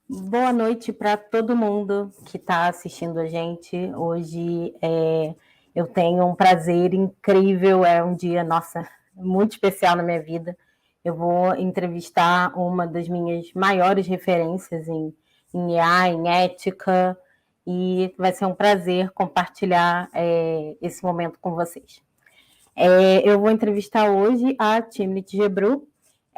Boa noite para todo mundo que está assistindo a gente. Hoje eu tenho um prazer incrível, é um dia, nossa, muito especial na minha vida. Eu vou entrevistar uma das minhas maiores referências em IA, em ética, e vai ser um prazer compartilhar esse momento com vocês. Eu vou entrevistar hoje a Timnit Gebru.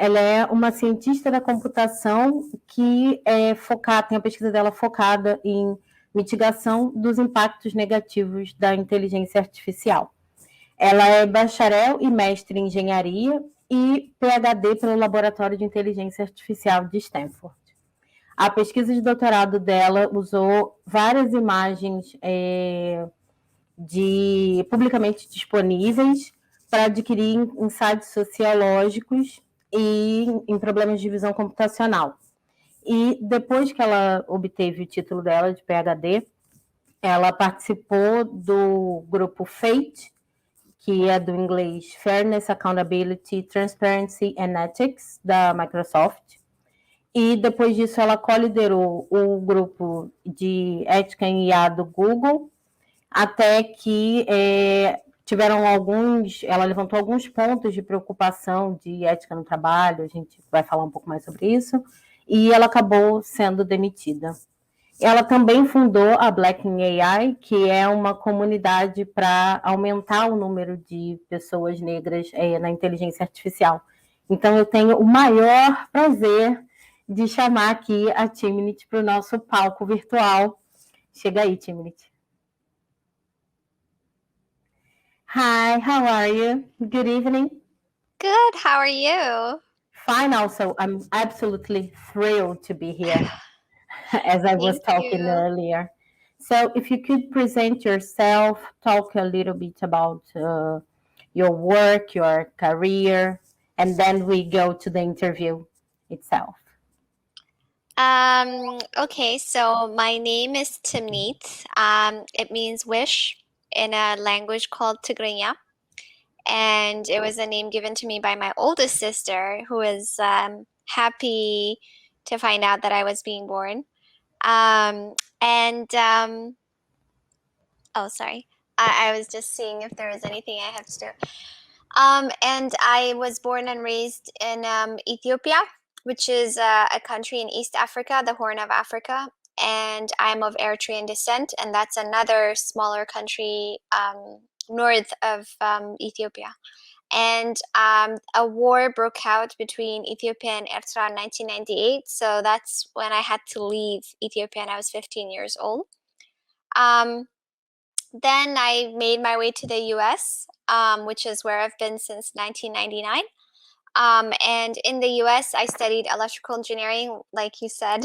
Ela é uma cientista da computação que tem a pesquisa dela focada em mitigação dos impactos negativos da inteligência artificial. Ela é bacharel e mestre em engenharia e Ph.D. pelo Laboratório de Inteligência Artificial de Stanford. A pesquisa de doutorado dela usou várias imagens publicamente disponíveis para adquirir insights sociológicos e em problemas de visão computacional. E depois que ela obteve o título dela de Ph.D., ela participou do grupo FATE, que é do inglês Fairness, Accountability, Transparency and Ethics, da Microsoft. E depois disso ela co-liderou o grupo de ética em IA do Google, até que ela levantou alguns pontos de preocupação de ética no trabalho, a gente vai falar um pouco mais sobre isso, e ela acabou sendo demitida. Ela também fundou a Black in AI, que é uma comunidade para aumentar o número de pessoas negras na inteligência artificial. Então, eu tenho o maior prazer de chamar aqui a Timnit para o nosso palco virtual. Chega aí, Timnit. Hi, how are you? Good evening. Good, how are you? Fine also. I'm absolutely thrilled to be here, as I was talking earlier. So if you could present yourself, talk a little bit about your work, your career, and then we go to the interview itself. Okay, so my name is Timnit. It means wish in a language called Tigrinya. And it was a name given to me by my oldest sister, who was happy to find out that I was being born. Oh, sorry. I was just seeing if there was anything I have to do. And I was born and raised in Ethiopia, which is a country in East Africa, the Horn of Africa. And I'm of Eritrean descent, and that's another smaller country north of Ethiopia. And a war broke out between Ethiopia and Eritrea in 1998. So that's when I had to leave Ethiopia, and I was 15 years old. Then I made my way to the US, which is where I've been since 1999. And in the US, I studied electrical engineering, like you said.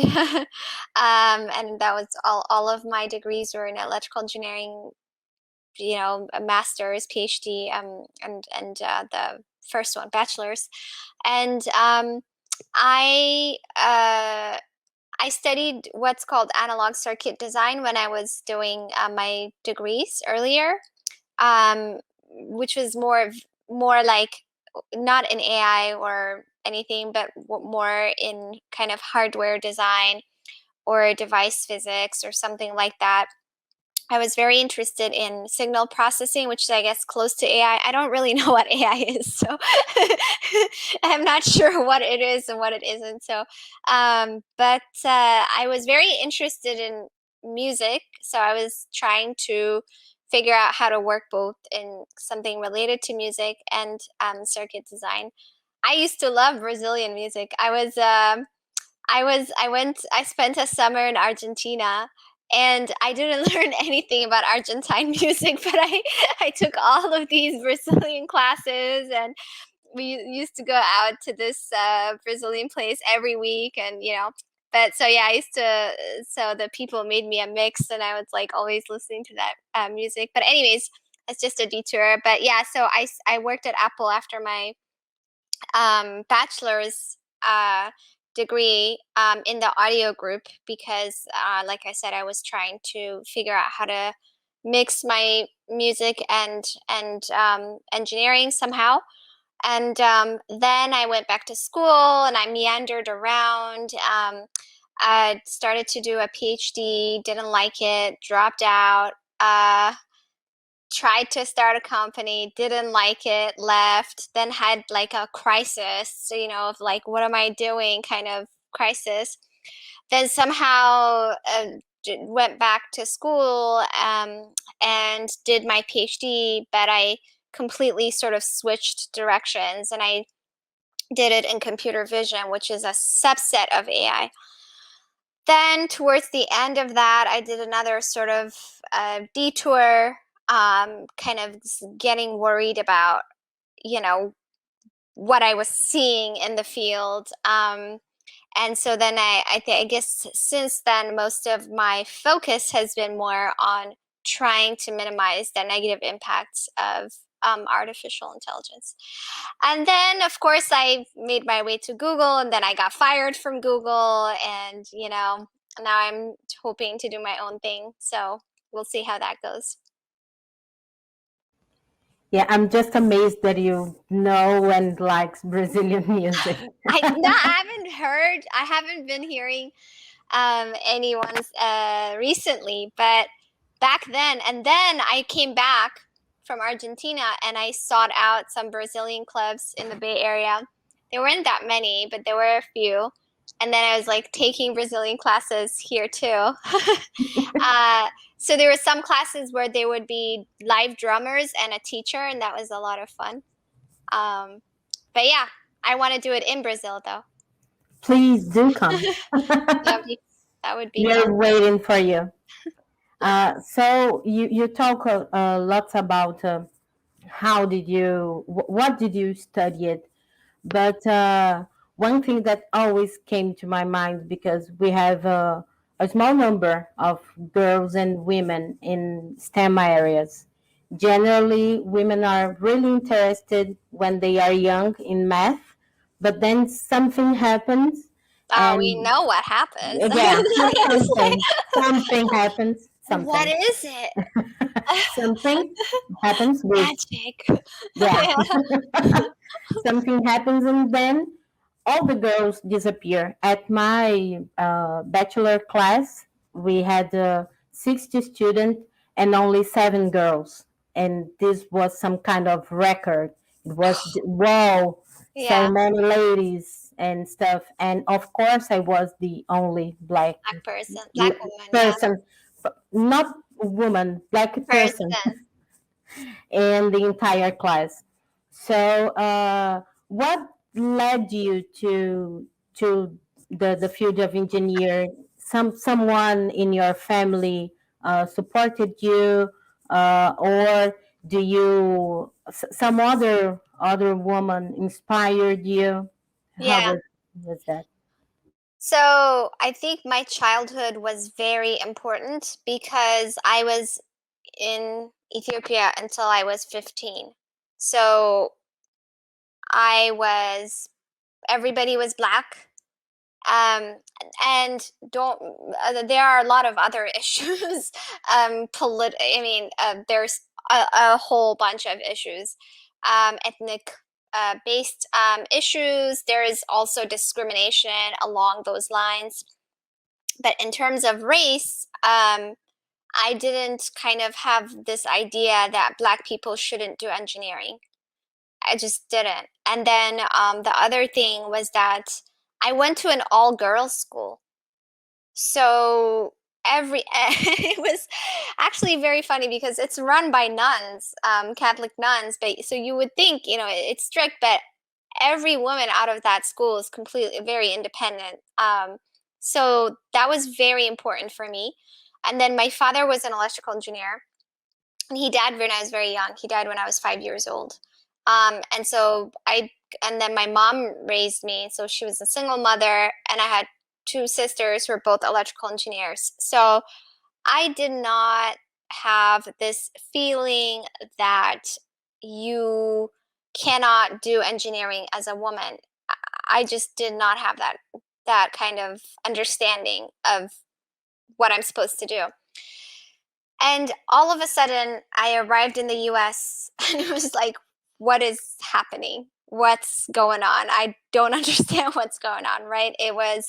And that was all of my degrees were in electrical engineering, you know, a master's, Ph.D., and the first one, bachelor's. And I studied what's called analog circuit design when I was doing my degrees earlier, which was more like not in AI or anything, but more in kind of hardware design or device physics or something like that. I was very interested in signal processing, which is, I guess, close to AI. I don't really know what AI is, so I'm not sure what it is and what it isn't. So, but I was very interested in music, so I was trying to figure out how to work both in something related to music and circuit design. I used to love Brazilian music. I spent a summer in Argentina, and I didn't learn anything about Argentine music, but I took all of these Brazilian classes, and we used to go out to this Brazilian place every week, and but so yeah, so the people made me a mix, and I was like always listening to that music. But anyways, it's just a detour. But yeah, so I worked at Apple after my bachelor's degree in the audio group because, like I said, I was trying to figure out how to mix my music and engineering somehow. And then I went back to school and I meandered around. I started to do a PhD, didn't like it, dropped out, tried to start a company, didn't like it, left, then had like a crisis, of like, what am I doing kind of crisis. Then somehow went back to school and did my PhD, but I completely sort of switched directions, and I did it in computer vision, which is a subset of AI. Then towards the end of that, I did another sort of detour, kind of getting worried about, what I was seeing in the field. And so then I guess since then, most of my focus has been more on trying to minimize the negative impacts of artificial intelligence. And then, of course, I made my way to Google, and then I got fired from Google, and now I'm hoping to do my own thing. So we'll see how that goes. Yeah, I'm just amazed that you know and likes Brazilian music. I haven't been hearing anyone's recently, but back then, and then I came back from Argentina and I sought out some Brazilian clubs in the Bay Area. There weren't that many, but there were a few. And then I was like taking Brazilian classes here too. So there were some classes where there would be live drummers and a teacher, and that was a lot of fun. But yeah, I want to do it in Brazil though. Please do come. That would be We're fun. waiting for you. So you talk lots about what did you study it, but one thing that always came to my mind, because we have a small number of girls and women in STEM areas. Generally, women are really interested when they are young in math, but then something happens. We know what happens. Yeah, something happens. What is it? Something happens with Magic. yeah. Something happens, and then all the girls disappear. At my bachelor class, we had 60 students and only 7 girls, and this was some kind of record. It was wow, Yeah. so many ladies and stuff, and of course I was the only black woman, person, not woman, black person in the entire class. So, what led you to the field of engineer? Someone in your family supported you, or do you some other woman inspired you? Yeah. How was that? So I think my childhood was very important because I was in Ethiopia until I was 15. So everybody was black. And there are a lot of other issues. There's a whole bunch of issues, ethnic based issues. There is also discrimination along those lines. But in terms of race, I didn't kind of have this idea that Black people shouldn't do engineering. I just didn't. And then the other thing was that I went to an all-girls school. So it was actually very funny because it's run by nuns, Catholic nuns. But so you would think, it's strict, but every woman out of that school is completely very independent. So that was very important for me. And then my father was an electrical engineer, and he died when I was very young. He died when I was 5 years old. And then my mom raised me. So she was a single mother, and I had 2 sisters who were both electrical engineers. So I did not have this feeling that you cannot do engineering as a woman. I just did not have that kind of understanding of what I'm supposed to do. And all of a sudden, I arrived in the US, and it was like, what is happening? what's going on. I don't understand what's going on, right? It was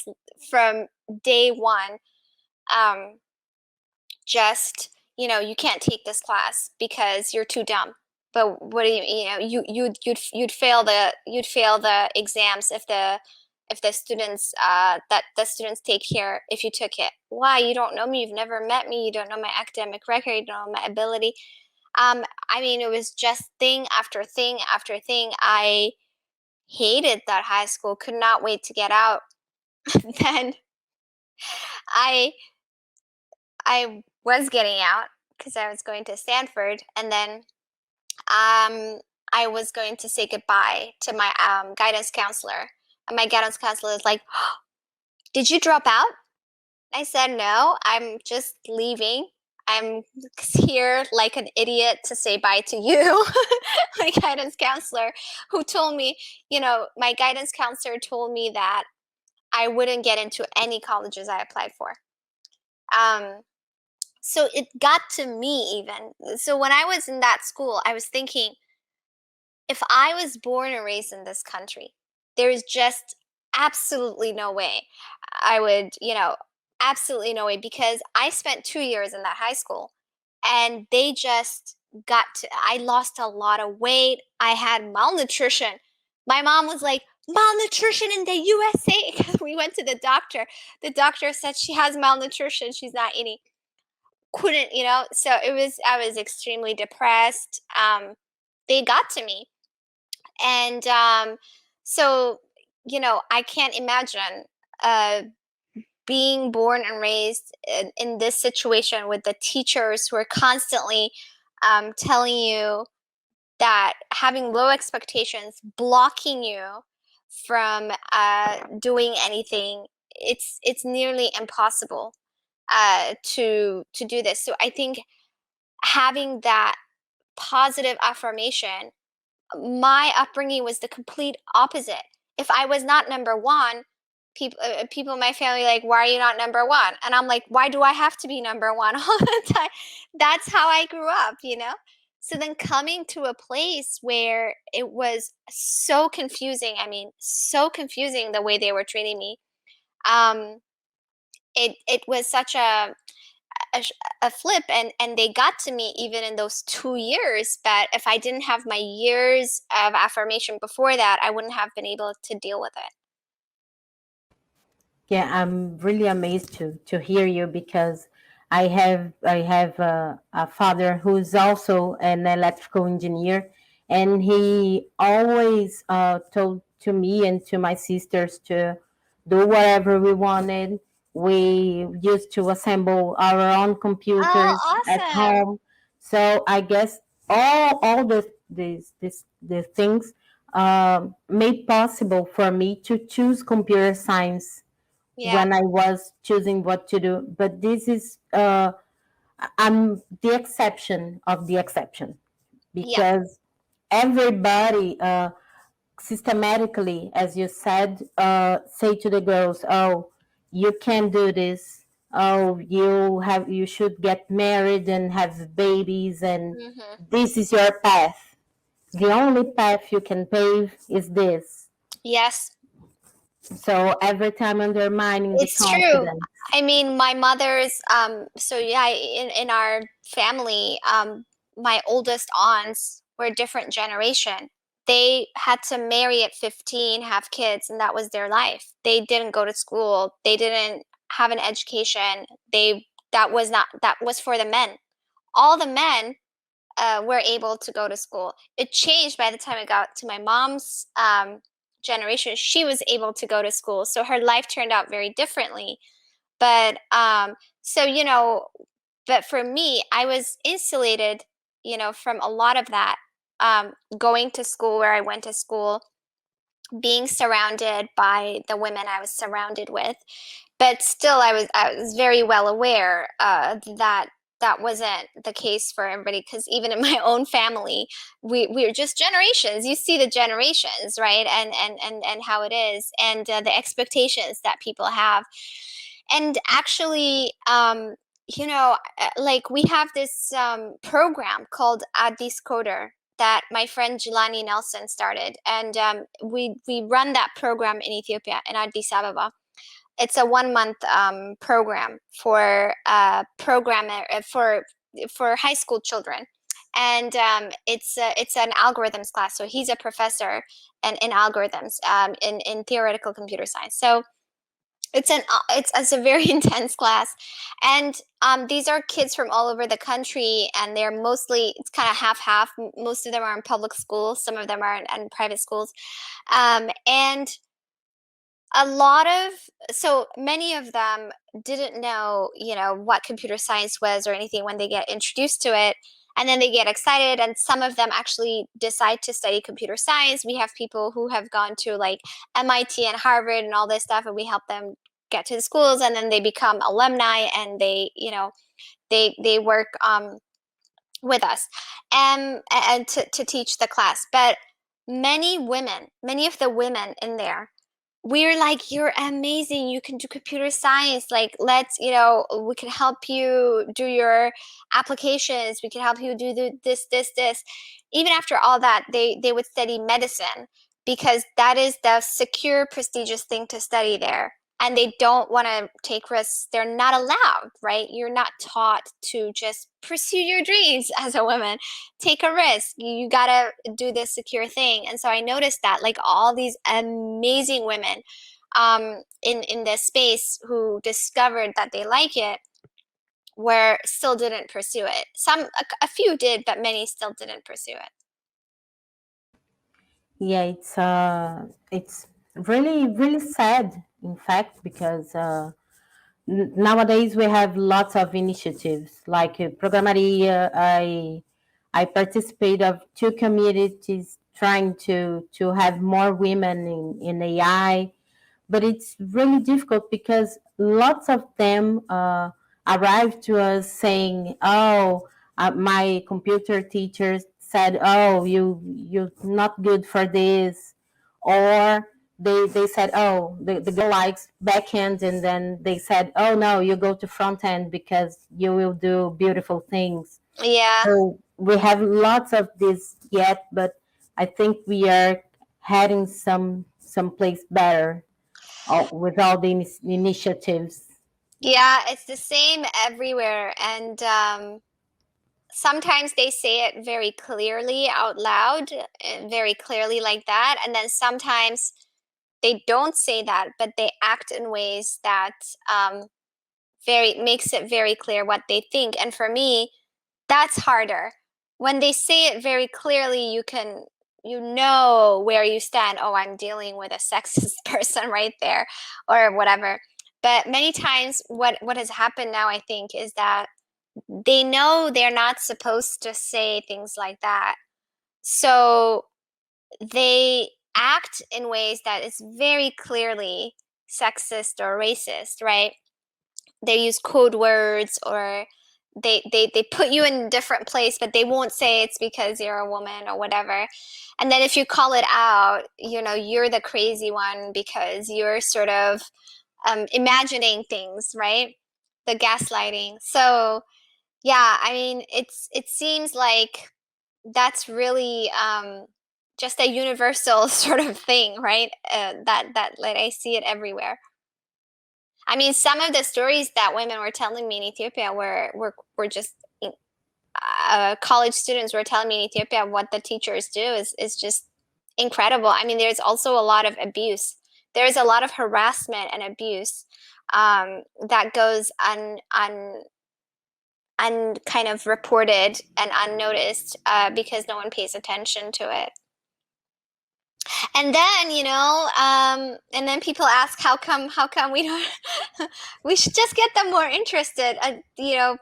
from day one, just, you can't take this class because you're too dumb. But what do you'd fail the exams if the students that the students take here if you took it. Why? You don't know me, you've never met me, you don't know my academic record, you don't know my ability. It was just thing after thing after thing. I hated that high school, could not wait to get out. Then I I was getting out because I was going to Stanford, and then I was going to say goodbye to my guidance counselor, and my guidance counselor was like, "Did you drop out?" I said, "No, I'm just leaving. I'm here like an idiot to say bye to you." My guidance counselor, who told me, my guidance counselor told me that I wouldn't get into any colleges I applied for. So it got to me even. So when I was in that school, I was thinking, if I was born and raised in this country, there is just absolutely no way I would, absolutely no way, because I spent 2 years in that high school and they just I lost a lot of weight. I had malnutrition. My mom was like, malnutrition in the USA. We went to the doctor. The doctor said she has malnutrition. She's not eating. Couldn't, so I was extremely depressed. They got to me. And so, I can't imagine uh, being born and raised in this situation with the teachers who are constantly telling you that having low expectations, blocking you from doing anything. It's nearly impossible to do this. So I think having that positive affirmation, my upbringing was the complete opposite. If I was not number one, people in my family like, why are you not number one? And I'm like, why do I have to be number one all the time? That's how I grew up. So then coming to a place where it was so confusing, so confusing the way they were treating me. It was such a, a flip, and they got to me even in those 2 years. But if I didn't have my years of affirmation before that, I wouldn't have been able to deal with it. Yeah, I'm really amazed to hear you, because I have a father who's also an electrical engineer, and he always told to me and to my sisters to do whatever we wanted. We used to assemble our own computers at Awesome. home. So I guess all the things made possible for me to choose computer science Yeah. when I was choosing what to do. But this is, I'm the exception of the exception, Yeah. because everybody systematically, as you said, say to the girls, "Oh, you can't do this. Oh, you should get married and have babies, and Hmm. this is your path. The only path you can pave is this." Yes, So every time undermining the it's true. confidence. My mother's so yeah, in our family, my oldest aunts were a different generation. They had to marry at 15, have kids, and that was their life. They didn't go to school. They didn't have an education. That was for the men. All the men were able to go to school. It changed by the time it got to my mom's generation. She was able to go to school, so her life turned out very differently. But so but for me, I was insulated, from a lot of that. Going to school where I went to school, being surrounded by the women I was surrounded with, but still, I was very well aware that that wasn't the case for everybody, because even in my own family, we're just generations. You see the generations, right? And how it is, and the expectations that people have. And actually, like we have this program called Add This Coder that my friend Jelani Nelson started, and we run that program in Ethiopia, in Addis Ababa. It's a 1-month program for for high school children, and it's an algorithms class. So he's a professor in algorithms in theoretical computer science. So it's a very intense class, and these are kids from all over the country, and they're mostly, it's kind of half. Most of them are in public schools, some of them are in private schools, and so many of them didn't know, what computer science was or anything when they get introduced to it. And then they get excited, and some of them actually decide to study computer science. We have people who have gone to like MIT and Harvard and all this stuff, and we help them get to the schools, and then they become alumni, and they work with us and to teach the class. But many of the women in there, we're like, you're amazing, you can do computer science, like, let's, we can help you do your applications, we can help you do this. Even after all that, they would study medicine, because that is the secure, prestigious thing to study there, and they don't want to take risks. They're not allowed, right? You're not taught to just pursue your dreams as a woman. Take a risk. You gotta do this secure thing. And so I noticed that, like, all these amazing women in this space who discovered that they like it still didn't pursue it. A few did, but many still didn't pursue it. Yeah, it's really, really sad, in fact, because nowadays we have lots of initiatives like PrograMaria. I participate of 2 communities trying to have more women in AI, but it's really difficult because lots of them arrive to us saying, "Oh, my computer teacher said, oh, you're not good for this," or they said, "Oh, the girl likes backend," and then they said, "Oh no, you go to front end because you will do beautiful things." Yeah. So we have lots of this yet, but I think we are heading someplace better with all the initiatives. Yeah, it's the same everywhere. And sometimes they say it very clearly out loud, very clearly like that. And then sometimes they don't say that, but they act in ways that makes it very clear what they think. And for me, that's harder. When they say it very clearly, you know where you stand. Oh, I'm dealing with a sexist person right there, or whatever. But many times what has happened now, I think, is that they know they're not supposed to say things like that. So they act in ways that is very clearly sexist or racist, right? They use code words, or they put you in a different place, but they won't say it's because you're a woman or whatever. And then if you call it out, you're the crazy one because you're sort of imagining things, right? The gaslighting. So yeah, I mean, it seems like that's really just a universal sort of thing, right? That like, I see it everywhere. I mean, some of the stories that women were telling me in Ethiopia were just college students were telling me in Ethiopia what the teachers do is just incredible. I mean, there's also a lot of abuse. There's a lot of harassment and abuse that goes kind of reported and unnoticed because no one pays attention to it. And then, and then people ask, how come we don't, we should just get them more interested.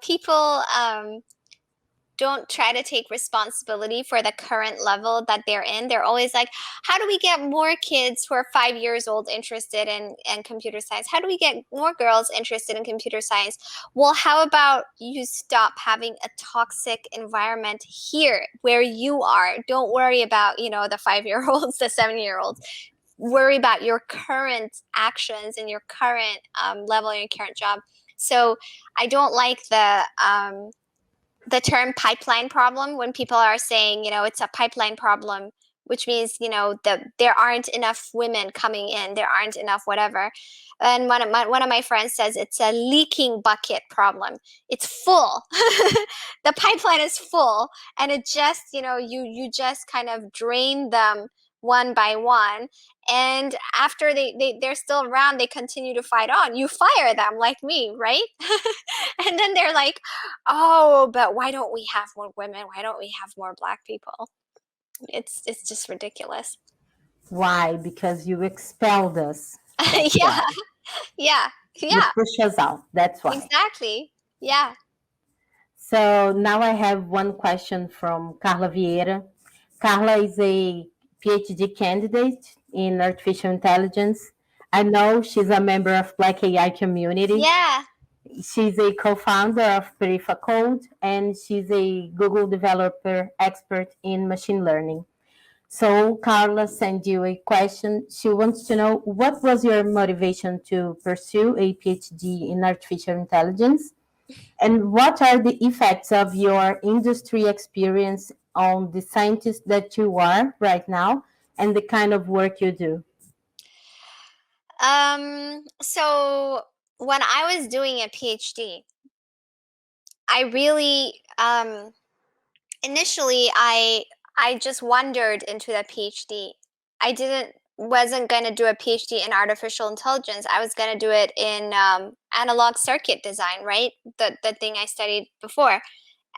People don't try to take responsibility for the current level that they're in. They're always like, how do we get more kids who are 5 years old interested in computer science? How do we get more girls interested in computer science? Well, how about you stop having a toxic environment here where you are? Don't worry about, the 5-year-olds, the 7-year-olds. Worry about your current actions and your current level in your current job. So I don't like the the term pipeline problem when people are saying, it's a pipeline problem, which means, there aren't enough women coming in, there aren't enough whatever. And one of my friends says it's a leaking bucket problem. It's full. The pipeline is full, and it just, you just kind of drain them one by one. And after they're still around, they continue to fight on. You fire them like me, right? And then they're like, oh, but why don't we have more women? Why don't we have more Black people? It's just ridiculous. Why? Because you expelled us. Yeah. Yeah. You push us out. That's why. Exactly. Yeah. So now I have one question from Carla Vieira. Carla is a PhD candidate in artificial intelligence. I know she's a member of Black AI community. Yeah. She's a co-founder of Perifa Code, and she's a Google developer expert in machine learning. So Carla sent you a question. She wants to know, what was your motivation to pursue a PhD in artificial intelligence? And what are the effects of your industry experience on the scientist that you are right now and the kind of work you do? So when I was doing a PhD, I really, initially, I just wandered into the PhD. I wasn't going to do a PhD in artificial intelligence. I was going to do it in analog circuit design, right? The thing I studied before.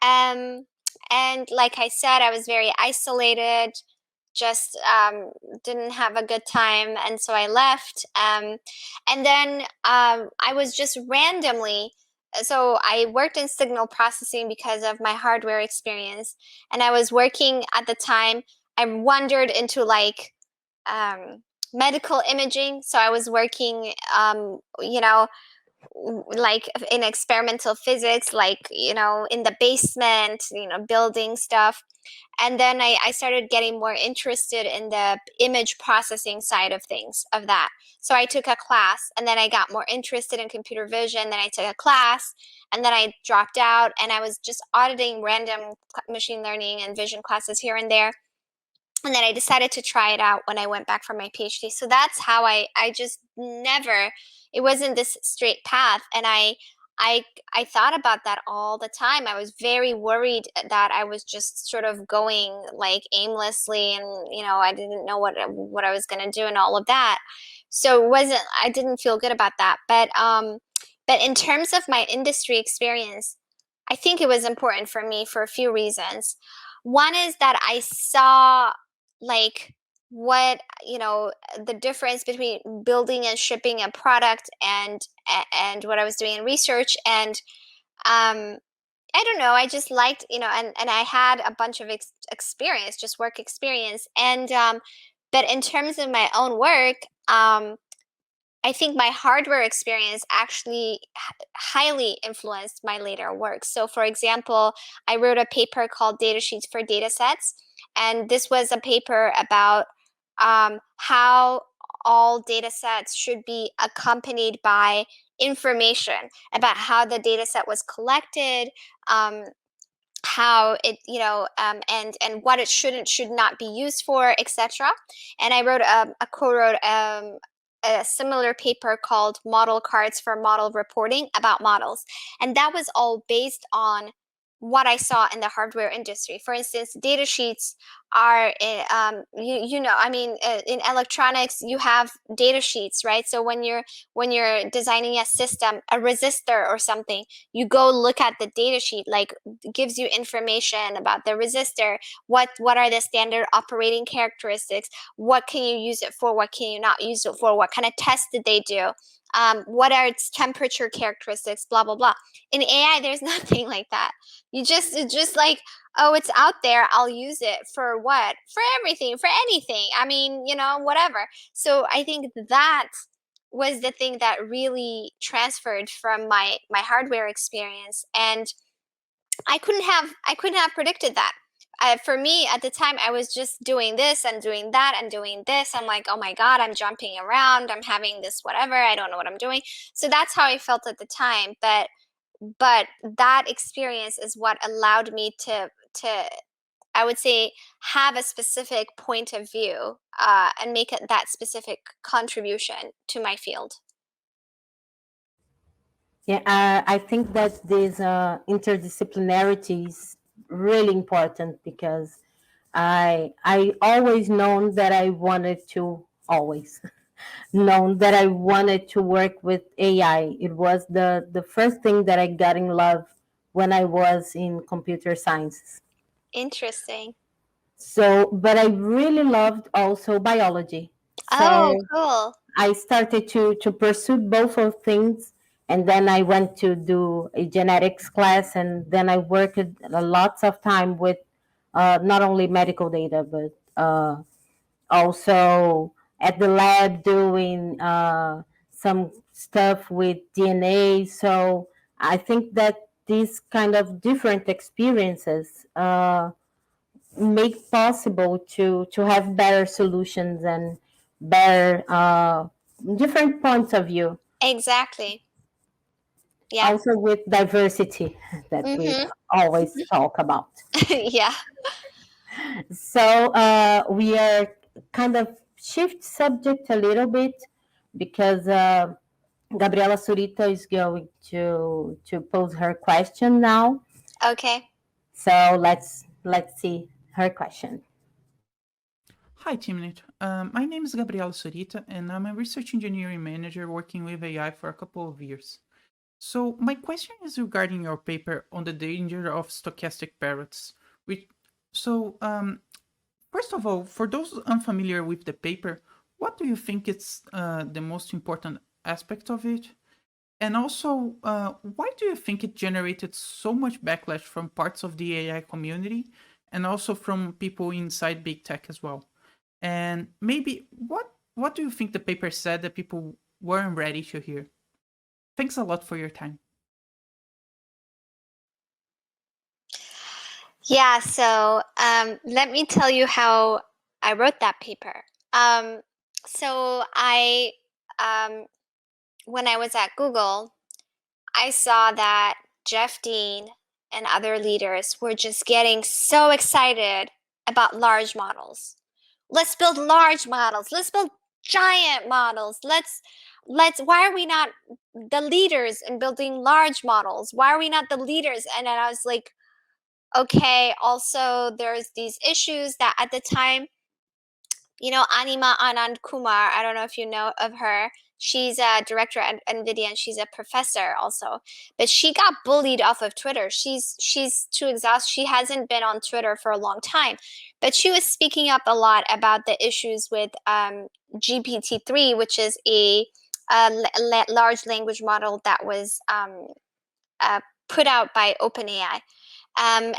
And like I said, I was very isolated, just didn't have a good time, and so I left. And then I was just randomly, so I worked in signal processing because of my hardware experience, and I was working at the time. I wandered into like medical imaging, so I was working, like in experimental physics, like, in the basement, building stuff. And then I started getting more interested in the image processing side of things, of that. So I took a class, and then I got more interested in computer vision. Then I took a class, and then I dropped out, and I was just auditing random machine learning and vision classes here and there. And then I decided to try it out when I went back for my PhD. So that's how I just never, it wasn't this straight path. And I thought about that all the time. I was very worried that I was just sort of going like aimlessly, and I didn't know what I was going to do and all of that. So I didn't feel good about that. But in terms of my industry experience, I think it was important for me for a few reasons. One is that I saw like what, the difference between building and shipping a product and what I was doing in research. And I don't know, I just liked, and I had a bunch of experience, just work experience. And but in terms of my own work, I think my hardware experience actually highly influenced my later work. So for example, I wrote a paper called Datasheets for Datasets. And this was a paper about how all data sets should be accompanied by information about how the data set was collected, how it, and what it should not be used for, etc. And I co-wrote a similar paper called Model Cards for Model Reporting about models. And that was all based on what I saw in the hardware industry. For instance, data sheets are, in electronics, you have data sheets, right? So when you're designing a system, a resistor or something, you go look at the data sheet, like gives you information about the resistor, what are the standard operating characteristics, what can you use it for, what can you not use it for, what kind of tests did they do, what are its temperature characteristics, blah, blah, blah. In AI, there's nothing like that. It's just like, oh, it's out there, I'll use it for what? For everything, for anything. I mean, whatever. So I think that was the thing that really transferred from my hardware experience. And I couldn't have predicted that. For me at the time, I was just doing this and doing that and doing this. I'm like, oh my God, I'm jumping around. I'm having this whatever. I don't know what I'm doing. So that's how I felt at the time. But but that experience is what allowed me to I would say have a specific point of view and make that specific contribution to my field. Yeah, I think that this interdisciplinarity is really important because I always known that I wanted to always known that I wanted to work with AI. It was the first thing that I got in love when I was in computer science. Interesting. So, but I really loved also biology. Oh, So cool. I started to pursue both of things, and then I went to do a genetics class, and then I worked lots of time with not only medical data, but also at the lab doing some stuff with DNA. So I think that these kind of different experiences make possible to have better solutions and better different points of view. Exactly. Yeah. Also with diversity that we always talk about. Yeah. So we are kind of shift subject a little bit because Gabriela Surita is going to pose her question now. Okay. So let's see her question. Hi, Timnit. My name is Gabriela Surita, and I'm a research engineering manager working with AI for a couple of years. So my question is regarding your paper on the danger of stochastic parrots. First of all, for those unfamiliar with the paper, what do you think is the most important aspect of it? And also, why do you think it generated so much backlash from parts of the AI community and also from people inside big tech as well? And maybe what do you think the paper said that people weren't ready to hear? Thanks a lot for your time. Yeah, so let me tell you how I wrote that paper. So when I was at Google, I saw that Jeff Dean and other leaders were just getting so excited about large models. Let's build large models. Let's build giant models. Why are we not the leaders in building large models? Why are we not the leaders? And then I was like, okay, also there's these issues that at the time, Anima Anand Kumar, I don't know if you know of her. She's a director at NVIDIA and she's a professor also. But she got bullied off of Twitter. She's too exhausted. She hasn't been on Twitter for a long time. But she was speaking up a lot about the issues with GPT-3, which is a large language model that was put out by OpenAI. And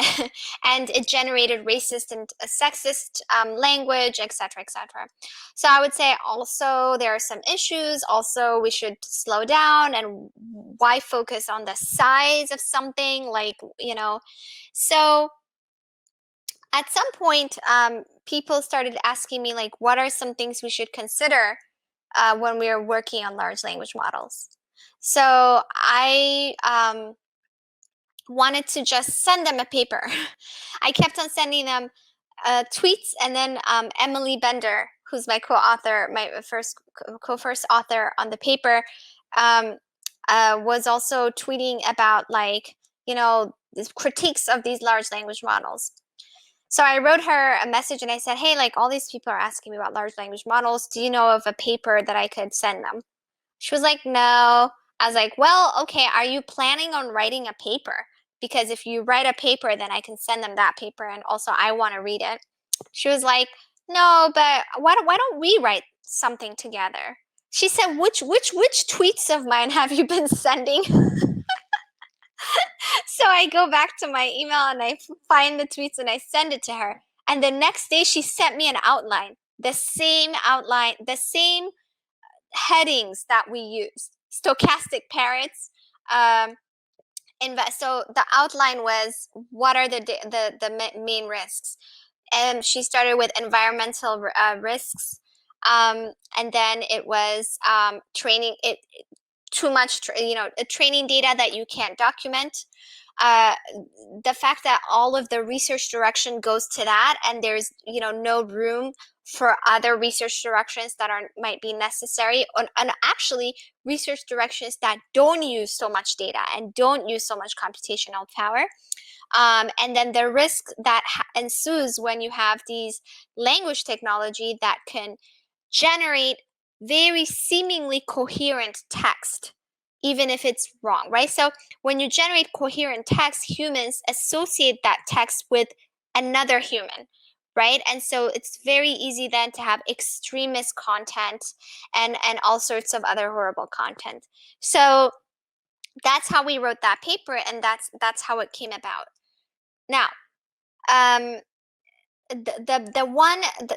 it generated racist and sexist language, etc., etc. So I would say also there are some issues. Also, we should slow down and why focus on the size of something So at some point, people started asking me what are some things we should consider when we are working on large language models. So I wanted to just send them a paper. I kept on sending them tweets, and then Emily Bender, who's my co-author, my first author on the paper, was also tweeting about these critiques of these large language models. So I wrote her a message and I said, hey, all these people are asking me about large language models. Do you know of a paper that I could send them? She was like, no. I was like, well, okay, are you planning on writing a paper? Because if you write a paper, then I can send them that paper, and also I want to read it. She was like, no, but why don't we write something together? She said, which tweets of mine have you been sending? So I go back to my email and I find the tweets and I send it to her. And the next day she sent me an outline, the same headings that we use. Stochastic parrots. So the outline was, what are the main risks? And she started with environmental risks, and then it was too much, training data that you can't document. The fact that all of the research direction goes to that, and there's no room for other research directions that might be necessary, and actually research directions that don't use so much data and don't use so much computational power. And then the risk that ensues when you have these language technology that can generate very seemingly coherent text, even if it's wrong, right? So when you generate coherent text, humans associate that text with another human, right? And so it's very easy then to have extremist content and all sorts of other horrible content. So that's how we wrote that paper, and that's how it came about. Now,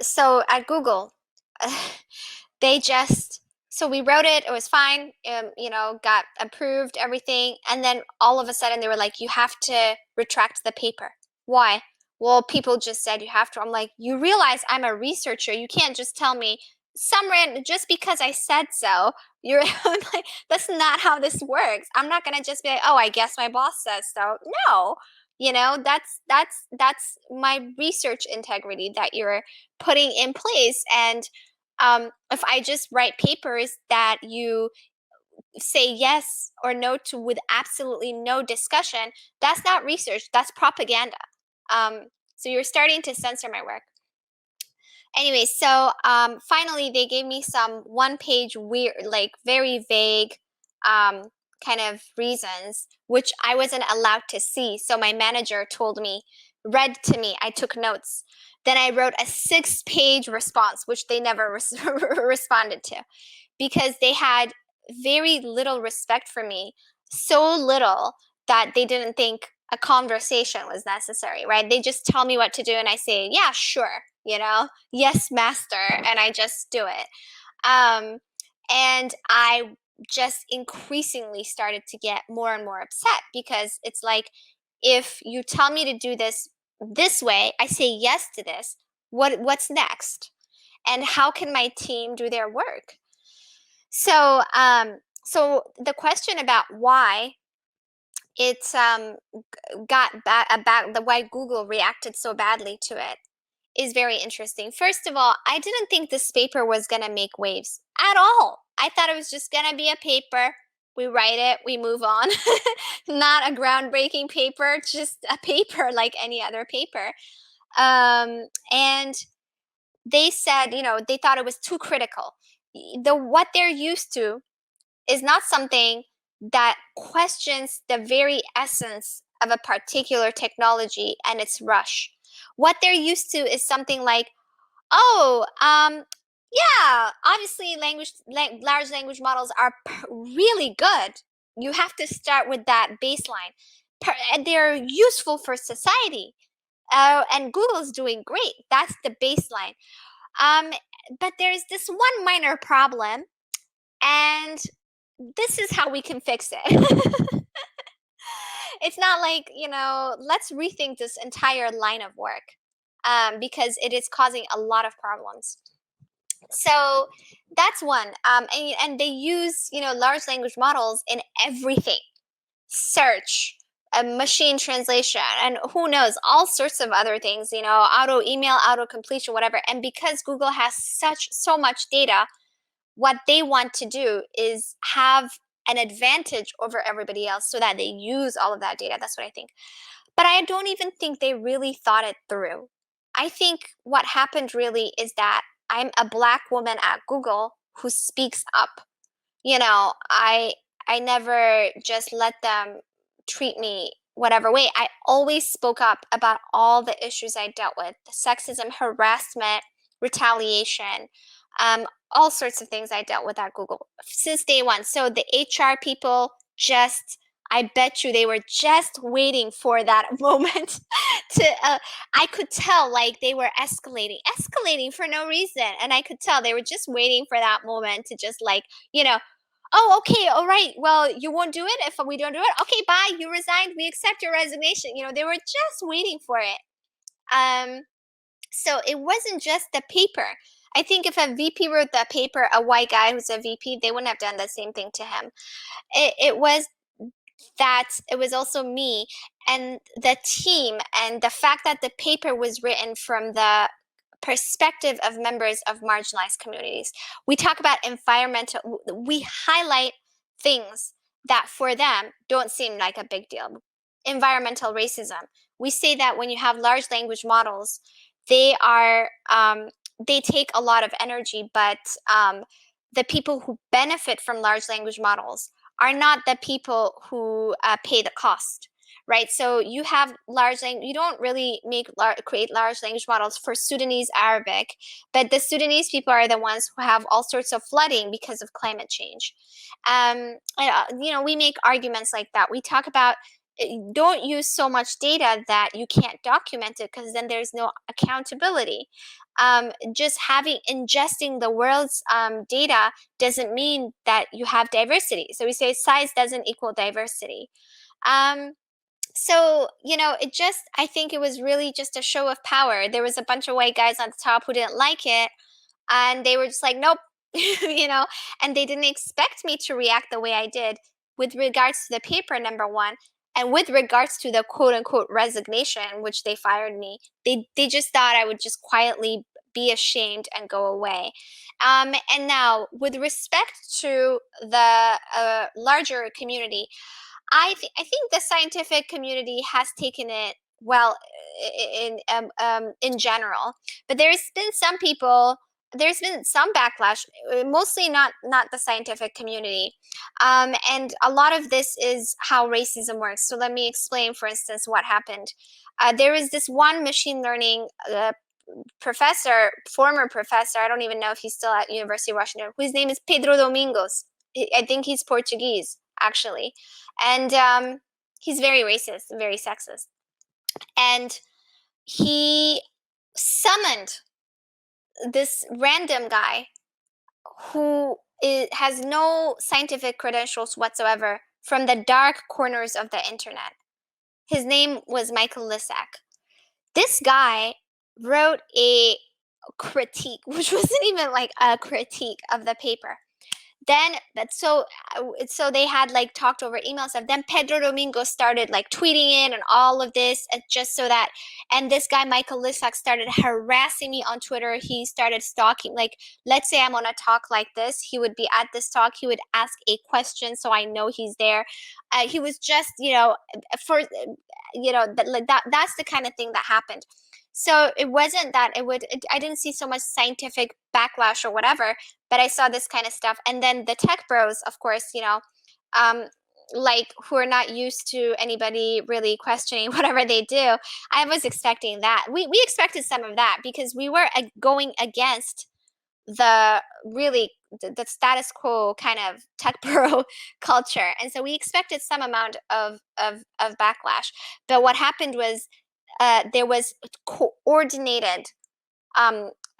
so at Google, so we wrote it, it was fine, got approved, everything, and then all of a sudden they were like, you have to retract the paper. Why? Well, people just said you have to. I'm like, you realize I'm a researcher. You can't just tell me just because I said so. You're like, that's not how this works. I'm not gonna just be like, oh, I guess my boss says so. No, that's my research integrity that you're putting in place. And if I just write papers that you say yes or no to with absolutely no discussion, that's not research, that's propaganda. So you're starting to censor my work. Anyway, so finally they gave me some one-page weird, like very vague kind of reasons, which I wasn't allowed to see. So my manager read to me, I took notes. Then I wrote a 6-page response, which they never responded to, because they had very little respect for me, so little that they didn't think a conversation was necessary, right? They just tell me what to do and I say, yeah, sure, yes, master, and I just do it. And I just increasingly started to get more and more upset, because it's like, if you tell me to do this way, I say yes to this, what's next? And how can my team do their work? So the question about why it's why Google reacted so badly to it is very interesting. First of all, I didn't think this paper was going to make waves at all. I thought it was just going to be a paper. We write it, we move on. Not a groundbreaking paper, just a paper like any other paper. And they said, they thought it was too critical. What they're used to is not something that questions the very essence of a particular technology and its rush. What they're used to is something like, yeah, obviously large language models are really good. You have to start with that baseline. And they're useful for society. And Google's doing great. That's the baseline. But there's this one minor problem, and this is how we can fix it. It's not like, let's rethink this entire line of work, because it is causing a lot of problems. So that's one. And they use, large language models in everything. Search, machine translation, and who knows, all sorts of other things, auto email, auto completion, whatever. And because Google has so much data, what they want to do is have an advantage over everybody else so that they use all of that data. That's what I think. But I don't even think they really thought it through. I think what happened really is that I'm a Black woman at Google who speaks up. I never just let them treat me whatever way. I always spoke up about all the issues I dealt with: sexism, harassment, retaliation, all sorts of things I dealt with at Google since day one. So the HR people I bet you they were just waiting for that moment I could tell, like, they were escalating for no reason. And I could tell they were just waiting for that moment to just oh, okay, all right, well, you won't do it if we don't do it? Okay, bye, you resigned, we accept your resignation. They were just waiting for it. So it wasn't just the paper. I think if a VP wrote that paper, a white guy who's a VP, they wouldn't have done the same thing to him. It was also me and the team, and the fact that the paper was written from the perspective of members of marginalized communities. We talk about we highlight things that for them don't seem like a big deal. Environmental racism. We say that when you have large language models, they take a lot of energy, but the people who benefit from large language models are not the people who pay the cost, right? So you have you don't really create large language models for Sudanese Arabic, but the Sudanese people are the ones who have all sorts of flooding because of climate change. We make arguments like that. We talk about don't use so much data that you can't document it, because then there's no accountability. Just ingesting the world's data doesn't mean that you have diversity. So we say size doesn't equal diversity. So, I think it was really just a show of power. There was a bunch of white guys on the top who didn't like it, and they were just like, nope, and they didn't expect me to react the way I did with regards to the paper, number one. And with regards to the quote unquote resignation, which they fired me, they just thought I would just quietly be ashamed and go away. And now, with respect to the larger community, I think the scientific community has taken it well in general, but there's been some backlash, mostly not the scientific community. And a lot of this is how racism works. So let me explain, for instance, what happened. There was this one machine learning former professor, I don't even know if he's still at University of Washington, whose name is Pedro Domingos. I think he's Portuguese, actually. And he's very racist, very sexist. And he summoned this random guy who has no scientific credentials whatsoever from the dark corners of the internet. His name was Michael Lissack. This guy wrote a critique, which wasn't even like a critique of the paper. So they had like talked over email stuff. Then Pedro Domingo started like tweeting it and all of this, just so that, and this guy Michael Lissack started harassing me on Twitter. He started stalking. Like, let's say I'm on a talk like this, he would be at this talk. He would ask a question, so I know he's there. He was just, that's the kind of thing that happened. So it wasn't that I didn't see so much scientific backlash or whatever, but I saw this kind of stuff. And then the tech bros, of course, who are not used to anybody really questioning whatever they do. I was expecting that. We expected some of that because we were going against the status quo kind of tech bro culture. And so we expected some amount of backlash. But what happened was, there was coordinated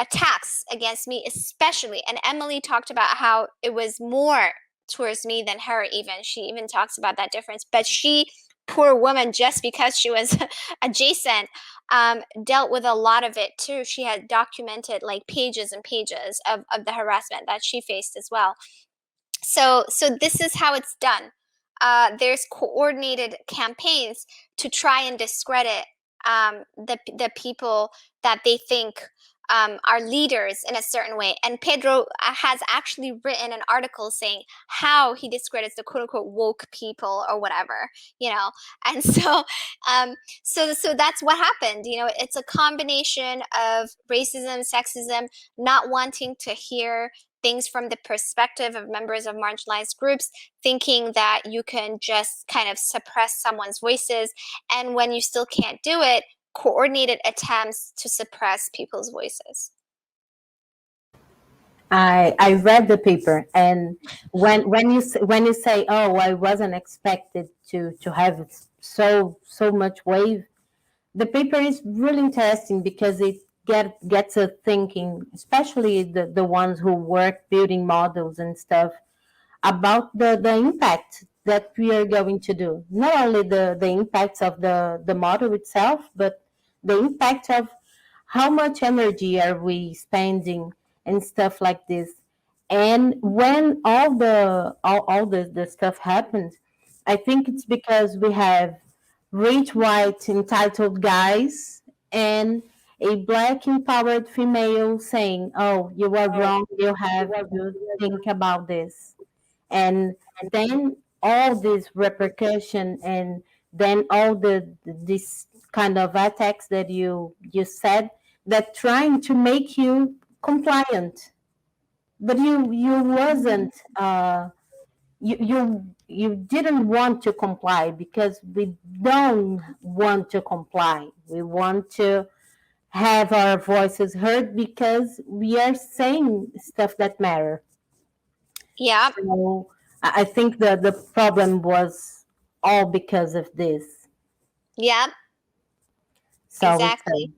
attacks against me, especially. And Emily talked about how it was more towards me than her even. She even talks about that difference. But she, poor woman, just because she was adjacent, dealt with a lot of it too. She had documented like pages and pages of the harassment that she faced as well. So this is how it's done. There's coordinated campaigns to try and discredit the people that they think are leaders in a certain way. And Pedro has actually written an article saying how he discredits the quote unquote woke people or whatever, And so that's what happened. It's a combination of racism, sexism, not wanting to hear things from the perspective of members of marginalized groups, thinking that you can just kind of suppress someone's voices. And when you still can't do it, coordinated attempts to suppress people's voices. I read the paper, and when you say, oh, I wasn't expected to have so much wave, the paper is really interesting because it gets us thinking, especially the ones who work building models and stuff, about the impact that we are going to do. Not only the impacts of the model itself, but the impact of how much energy are we spending and stuff like this. And when all the stuff happened, I think it's because we have rich, white, entitled guys and a black, empowered female saying, "Oh, you are wrong. You have to think about this." And then all this repercussion, and then all this kind of attacks that you said, that trying to make you compliant, but you wasn't. You didn't want to comply, because we don't want to comply. We want to have our voices heard, because we are saying stuff that matter. Yeah. So I think the problem was all because of this. Yeah. So exactly.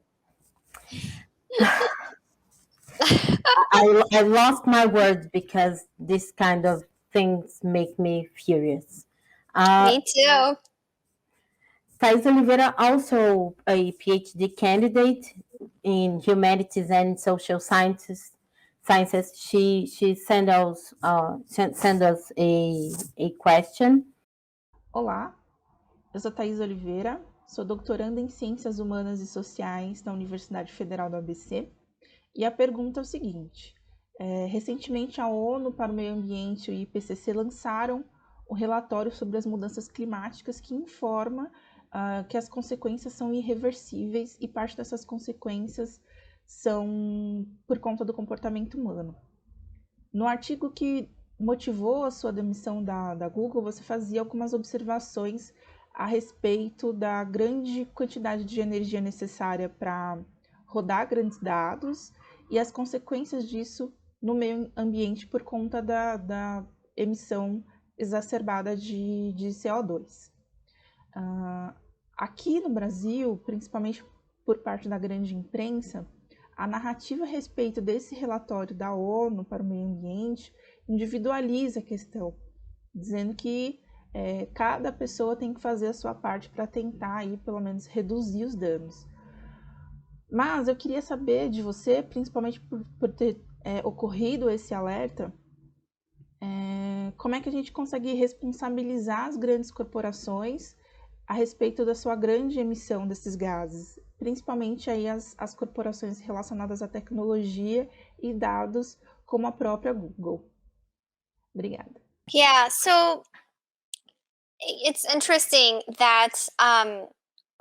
I lost my words, because this kind of things make me furious. Me too. Thais Oliveira, also a PhD candidate in humanities and social sciences. She sent us a question. Olá, eu sou Thais Oliveira, sou doutoranda em Ciências Humanas e Sociais na Universidade Federal do ABC. E a pergunta é o seguinte: recentemente a ONU para o Meio Ambiente e o IPCC lançaram um relatório sobre as mudanças climáticas que informa que as consequências são irreversíveis, e parte dessas consequências são por conta do comportamento humano. No artigo que motivou a sua demissão da Google, você fazia algumas observações a respeito da grande quantidade de energia necessária para rodar grandes dados e as consequências disso no meio ambiente por conta da emissão exacerbada de CO2. Aqui no Brasil, principalmente por parte da grande imprensa, a narrativa a respeito desse relatório da ONU para o meio ambiente individualiza a questão, dizendo que cada pessoa tem que fazer a sua parte para tentar, aí, pelo menos, reduzir os danos. Mas eu queria saber de você, principalmente por ter ocorrido esse alerta, como é que a gente consegue responsabilizar as grandes corporações a respeito da sua grande emissão desses gases, principalmente aí as corporações relacionadas à tecnologia e dados, como a própria Google. Obrigada. Yeah, so it's interesting that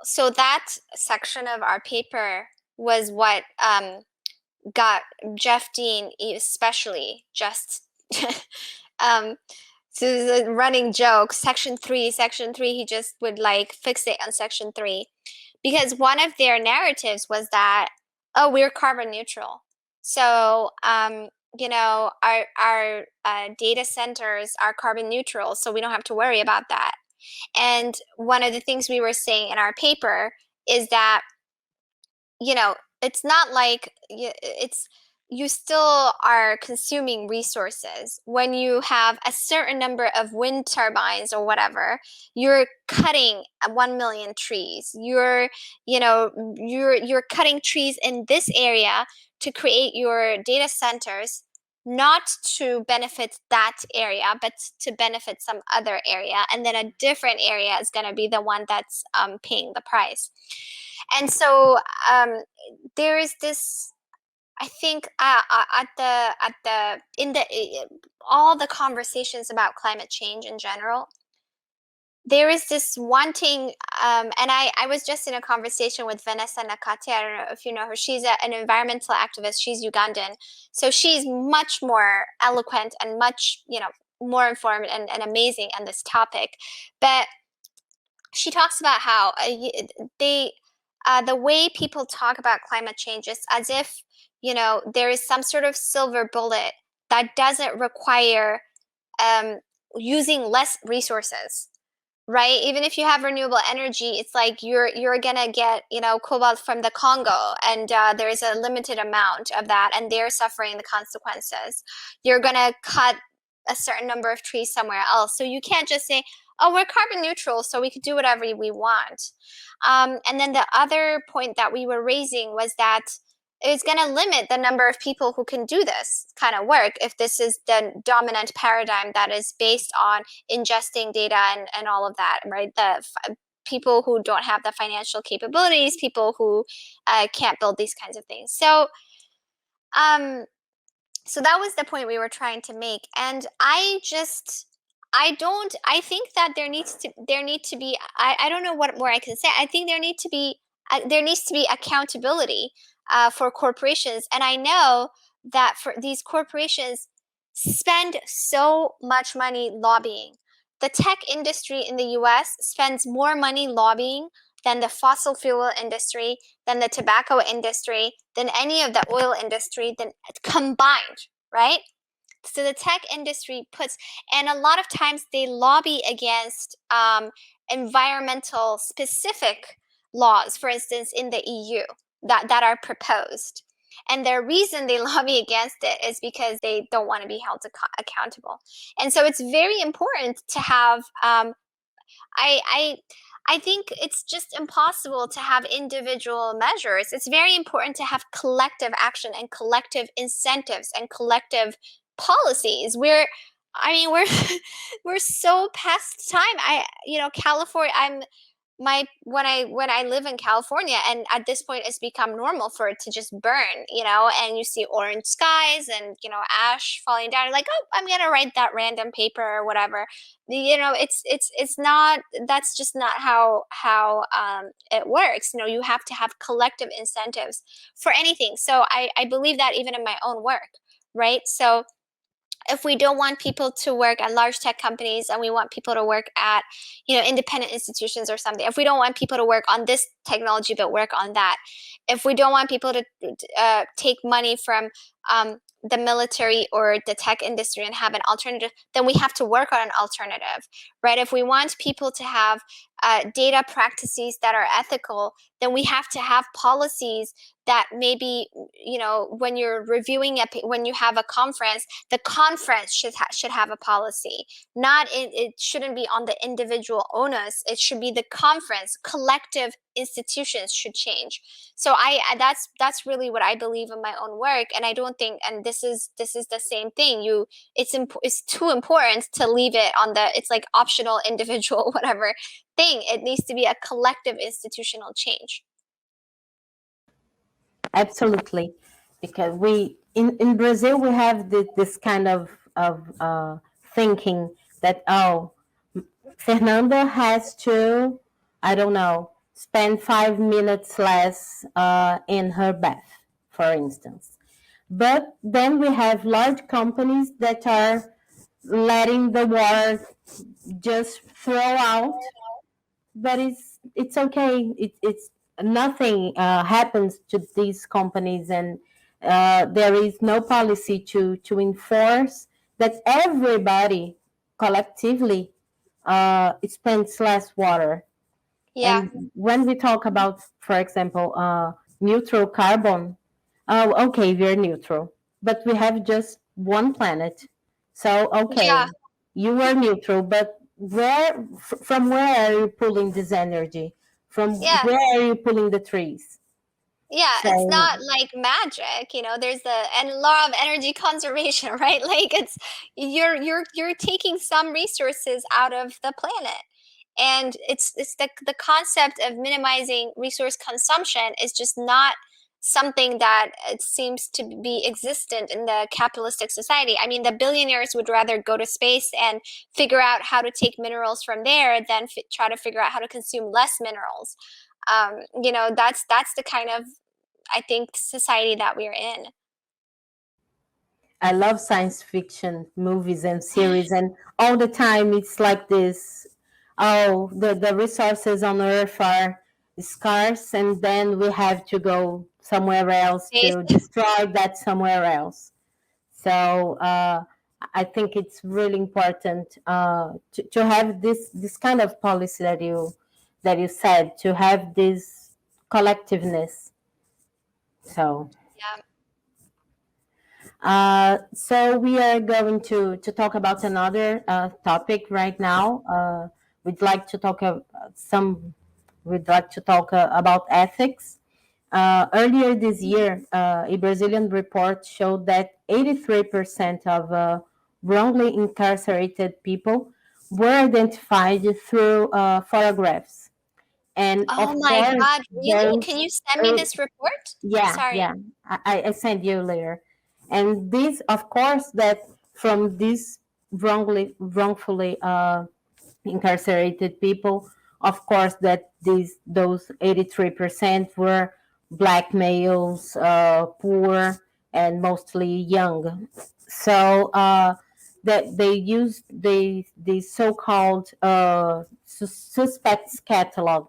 so that section of our paper was what got Jeff Dean especially just so it's a running joke, section 3, he just would like fixate on section 3, because one of their narratives was that, oh, we're carbon neutral, so you know, our data centers are carbon neutral, so we don't have to worry about that. And one of the things we were saying in our paper is that, you know, it's not like you still are consuming resources. When you have a certain number of wind turbines or whatever, you're cutting 1 million trees. You're cutting trees in this area to create your data centers, not to benefit that area, but to benefit some other area. And then a different area is going to be the one that's paying the price. And so there is this, I think in all the conversations about climate change in general, there is this wanting, and I was just in a conversation with Vanessa Nakate. I don't know if you know her. She's an environmental activist. She's Ugandan. So she's much more eloquent and much, more informed and amazing on this topic. But she talks about how the way people talk about climate change is as if, there is some sort of silver bullet that doesn't require using less resources, right? Even if you have renewable energy, it's like you're gonna get, cobalt from the Congo, and there is a limited amount of that, and they're suffering the consequences. You're gonna cut a certain number of trees somewhere else. So you can't just say, oh, we're carbon neutral, so we could do whatever we want. And then the other point that we were raising was that it's going to limit the number of people who can do this kind of work if this is the dominant paradigm that is based on ingesting data and all of that, right? People who don't have the financial capabilities, people who can't build these kinds of things. So that was the point we were trying to make. And I think that there needs to be, I don't know what more I can say. I think there needs to be accountability for corporations. And I know that for these corporations spend so much money lobbying. The tech industry in the US spends more money lobbying than the fossil fuel industry, than the tobacco industry, than any of the oil industry, than combined, right? So the tech industry and a lot of times they lobby against environmental specific laws, for instance, in the EU that are proposed. And the reason they lobby against it is because they don't want to be held accountable. And so it's very important to have, I think it's just impossible to have individual measures. It's very important to have collective action and collective incentives and collective policies. We're so past time. California, when I live in California, and at this point it's become normal for it to just burn, and you see orange skies and, ash falling down, like, oh, I'm going to write that random paper or whatever. It's not, that's just not how it works. You have to have collective incentives for anything. So I believe that even in my own work, right? So if we don't want people to work at large tech companies and we want people to work at, independent institutions or something, if we don't want people to work on this technology but work on that, if we don't want people to take money from the military or the tech industry and have an alternative, then we have to work on an alternative, right? If we want people to have data practices that are ethical, then we have to have policies that maybe, when you're reviewing when you have a conference, the conference should have a policy. It shouldn't be on the individual onus. It should be the conference. Collective institutions should change. So that's really what I believe in my own work. And I don't think, and this is the same thing. It's too important to leave it on it's like optional, individual, whatever thing. It needs to be a collective institutional change. Absolutely, because in Brazil we have this kind of thinking that, oh, Fernanda has to, I don't know, spend 5 minutes less in her bath, for instance. But then we have large companies that are letting the water just throw out, but it's okay. It's nothing happens to these companies, and there is no policy to enforce that everybody collectively spends less water. Yeah. And when we talk about, for example, neutral carbon, okay, we're neutral, but we have just one planet. So, okay, Yeah. You are neutral, but from where are you pulling this energy? From where are you pulling the trees? Yeah, it's not like magic, there's the law of energy conservation, right? Like you're taking some resources out of the planet. And it's the concept of minimizing resource consumption is just not something that it seems to be existent in the capitalistic society. I mean, the billionaires would rather go to space and figure out how to take minerals from there than try to figure out how to consume less minerals. That's the kind of, I think, society that we're in. I love science fiction movies and series, and all the time it's like this. Oh, the resources on Earth are scarce, and then we have to go somewhere else to destroy that somewhere else. So I think it's really important to have this kind of policy that you said, to have this collectiveness. So yeah. So we are going to talk about another topic right now. We'd like to talk about ethics. Earlier this year, a Brazilian report showed that 83% of wrongly incarcerated people were identified through photographs. And Oh of my course, God, really? those, Can you send me this report? yeah, Sorry. yeah, I send you later. And this, of course, that from these wrongfully incarcerated people, of course, that those 83% were black males, poor, and mostly young. So that they used the so-called suspects catalog,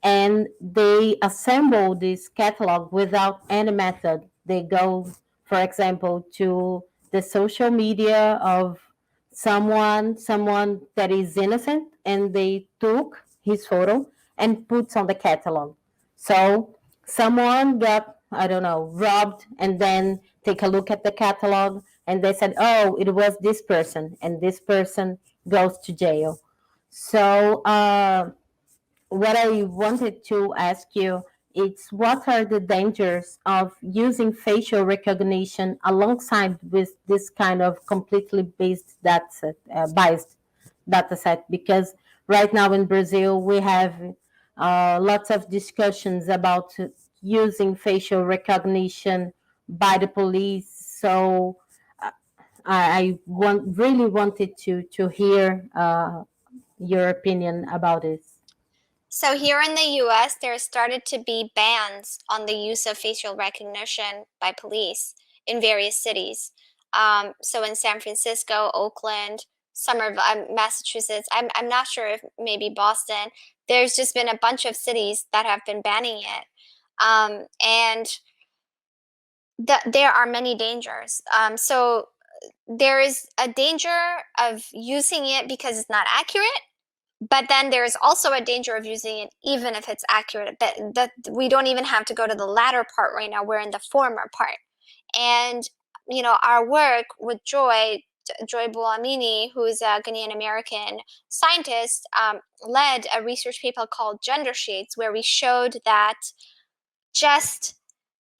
and they assemble this catalog without any method. They go, for example, to the social media of someone that is innocent, and they took his photo and puts on the catalog. So someone got, I don't know, robbed, and then take a look at the catalog, and they said, oh, it was this person, and this person goes to jail. So what I wanted to ask you is, what are the dangers of using facial recognition alongside with this kind of completely biased data set? Because right now in Brazil, we have lots of discussions about using facial recognition by the police. So really wanted to hear your opinion about this. So here in the US, there started to be bans on the use of facial recognition by police in various cities. So in San Francisco, Oakland, some of Massachusetts, I'm not sure if maybe Boston, there's just been a bunch of cities that have been banning it. And there are many dangers. So there is a danger of using it because it's not accurate. But then there's also a danger of using it even if it's accurate. That we don't even have to go to the latter part right now. We're in the former part. And, you know, our work with Joy Buolamwini, who's a Ghanaian American scientist, led a research paper called Gender Shades, where we showed that just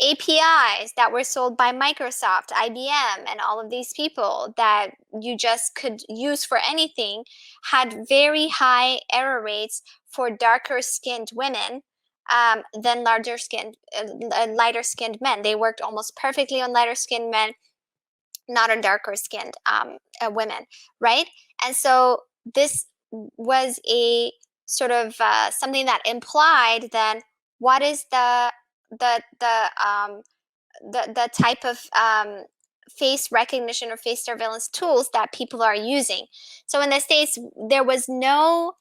APIs that were sold by Microsoft, IBM, and all of these people that you just could use for anything had very high error rates for darker skinned women than lighter skinned men. They worked almost perfectly on lighter skinned men, not on darker skinned women, right? And so this was a sort of something that implied then what is the type of face recognition or face surveillance tools that people are using. So in the States, there was no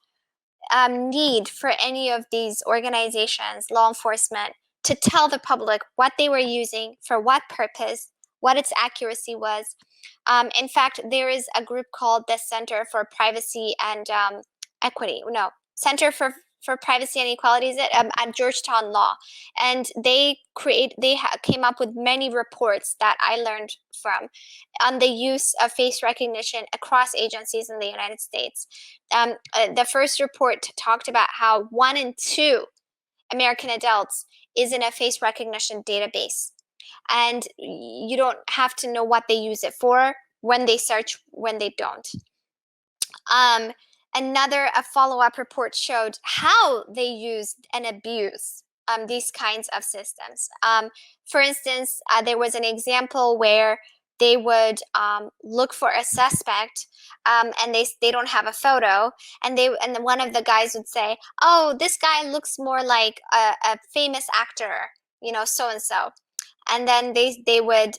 need for any of these organizations, law enforcement, to tell the public what they were using, for what purpose, what its accuracy was. In fact, there is a group called the Center for Privacy and Center for Privacy and Equality, is it, at Georgetown Law, and they came up with many reports that I learned from on the use of face recognition across agencies in the United States. The first report talked about how 1 in 2 American adults is in a face recognition database, and you don't have to know what they use it for, when they search, when they don't. A follow-up report showed how they used and abused these kinds of systems. For instance, there was an example where they would look for a suspect, and they don't have a photo, and one of the guys would say, "Oh, this guy looks more like a famous actor, you know, so and so," and then they would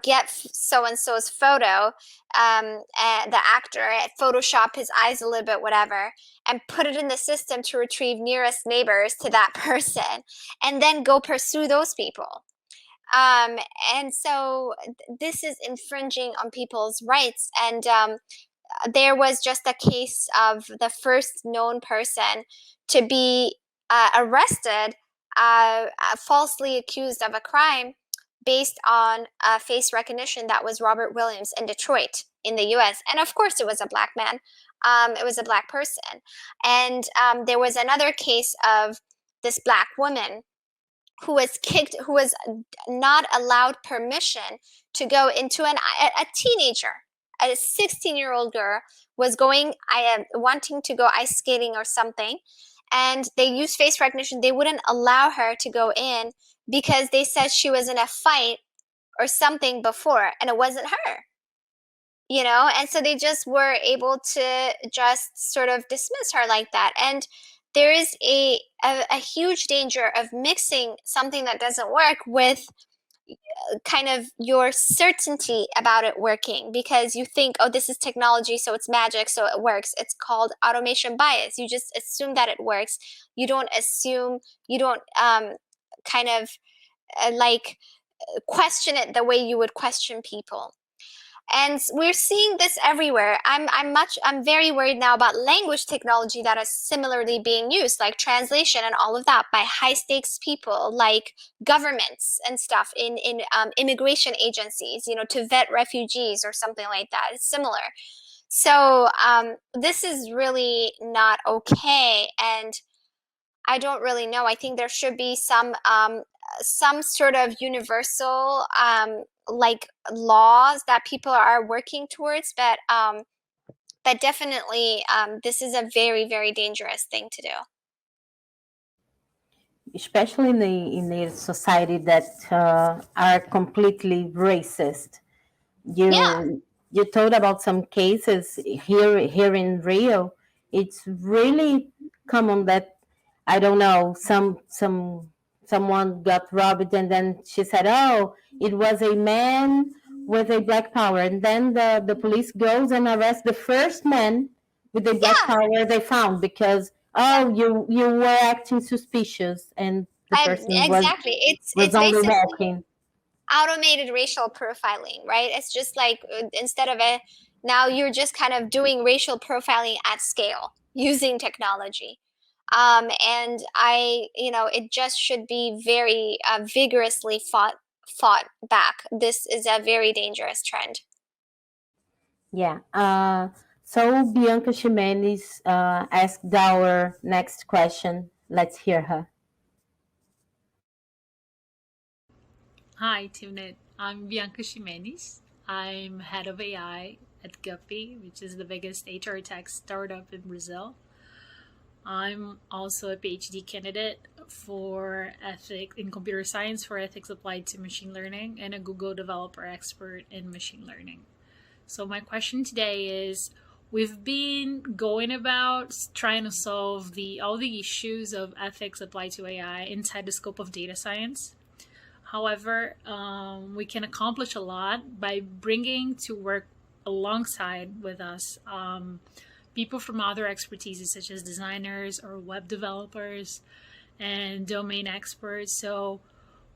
get so and so's photo, and the actor, Photoshop his eyes a little bit, whatever, and put it in the system to retrieve nearest neighbors to that person, and then go pursue those people. And so this is infringing on people's rights. And there was just a case of the first known person to be arrested, falsely accused of a crime based on face recognition. That was Robert Williams in Detroit in the US. And of course, it was a black man. It was a black person. And there was another case of this black woman who was not allowed permission to go into a teenager, a 16-year-old girl was wanting to go ice skating or something, and they used face recognition. They wouldn't allow her to go in because they said she was in a fight or something before, and it wasn't her. And so they just were able to just sort of dismiss her like that. And there is a huge danger of mixing something that doesn't work with kind of your certainty about it working, because you think, oh, this is technology, so it's magic, so it works. It's called automation bias. You just assume that it works. You don't kind of question it the way you would question people. And we're seeing this everywhere. I'm very worried now about language technology that is similarly being used, like translation and all of that, by high stakes people, like governments and stuff in immigration agencies, to vet refugees or something like that. It's similar. So this is really not okay, and I don't really know. I think there should be some sort of universal laws that people are working towards, but definitely this is a very, very dangerous thing to do. Especially in a society that are completely racist. You told about some cases here in Rio. It's really common that, I don't know, someone got robbed, and then she said, oh, it was a man with a black power, and then the police goes and arrests the first man with the black power they found, because you were acting suspicious, and the person exactly. was it's only walking. Automated racial profiling, right? It's just like, instead of now you're just kind of doing racial profiling at scale using technology. And it just should be very vigorously fought back. This is a very dangerous trend. Yeah. So Bianca Ximenes asked our next question. Let's hear her. Hi, Timnit. I'm Bianca Ximenes. I'm head of AI at Guppy, which is the biggest HR tech startup in Brazil. I'm also a Ph.D. candidate for ethics in computer science for ethics applied to machine learning, and a Google developer expert in machine learning. So my question today is, we've been going about trying to solve all the issues of ethics applied to AI inside the scope of data science. However, we can accomplish a lot by bringing to work alongside with us people from other expertises, such as designers or web developers and domain experts. So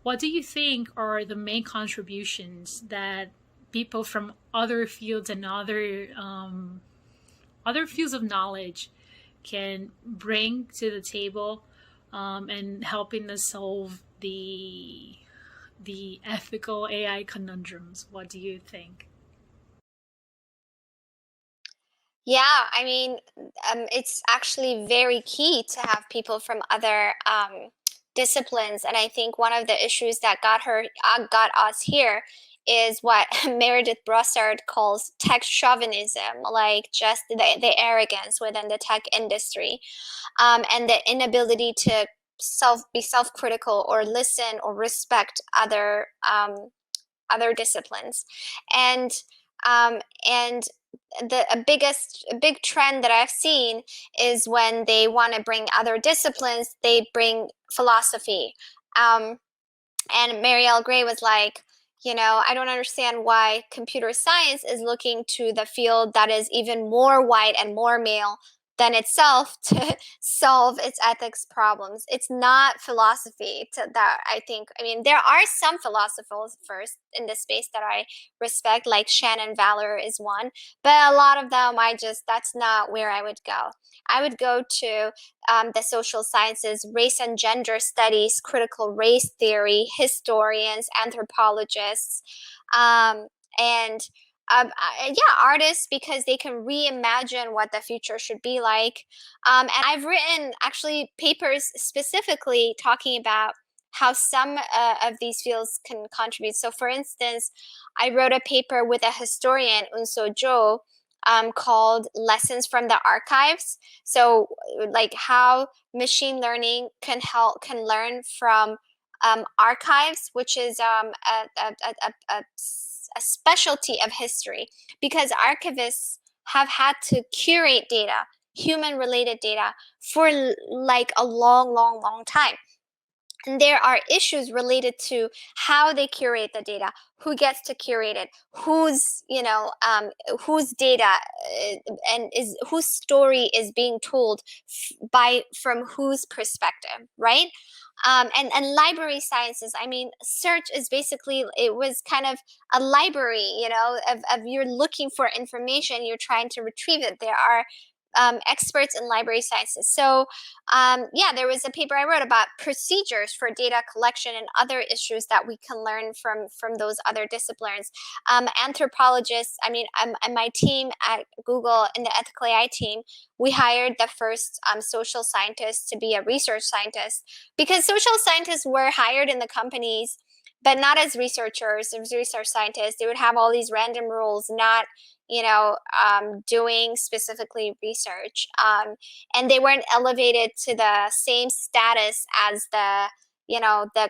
what do you think are the main contributions that people from other fields and other fields of knowledge can bring to the table and helping us solve the ethical AI conundrums? What do you think? Yeah, I mean, it's actually very key to have people from other disciplines, and I think one of the issues that got us here is what Meredith Brossard calls tech chauvinism, like just the arrogance within the tech industry, and the inability to be self-critical or listen or respect other disciplines, and a big trend that I've seen is when they want to bring other disciplines, they bring philosophy. And Marielle Gray was like, I don't understand why computer science is looking to the field that is even more white and more male than itself to solve its ethics problems. It's not philosophy that I think. I mean, there are some philosophers first in this space that I respect, like Shannon Valor is one, but a lot of them, that's not where I would go. I would go to the social sciences, race and gender studies, critical race theory, historians, anthropologists, and artists, because they can reimagine what the future should be like. And I've written actually papers specifically talking about how some of these fields can contribute. So for instance, I wrote a paper with a historian, Unso called Lessons from the Archives. So like how machine learning can learn from archives, which is a specialty of history, because archivists have had to curate data, human related data, for like a long time. And there are issues related to how they curate the data, who gets to curate it, whose whose data and whose story is being told from whose perspective, right? And library sciences, I mean, search is basically, it was kind of a library, of you're looking for information, you're trying to retrieve it. There are experts in library sciences. So yeah, there was a paper I wrote about procedures for data collection and other issues that we can learn from those other disciplines. Anthropologists, I mean, my team at Google, in the ethical AI team, we hired the first social scientist to be a research scientist, because social scientists were hired in the companies, but not as researchers, as research scientists. They would have all these random roles, not doing specifically research, and they weren't elevated to the same status as the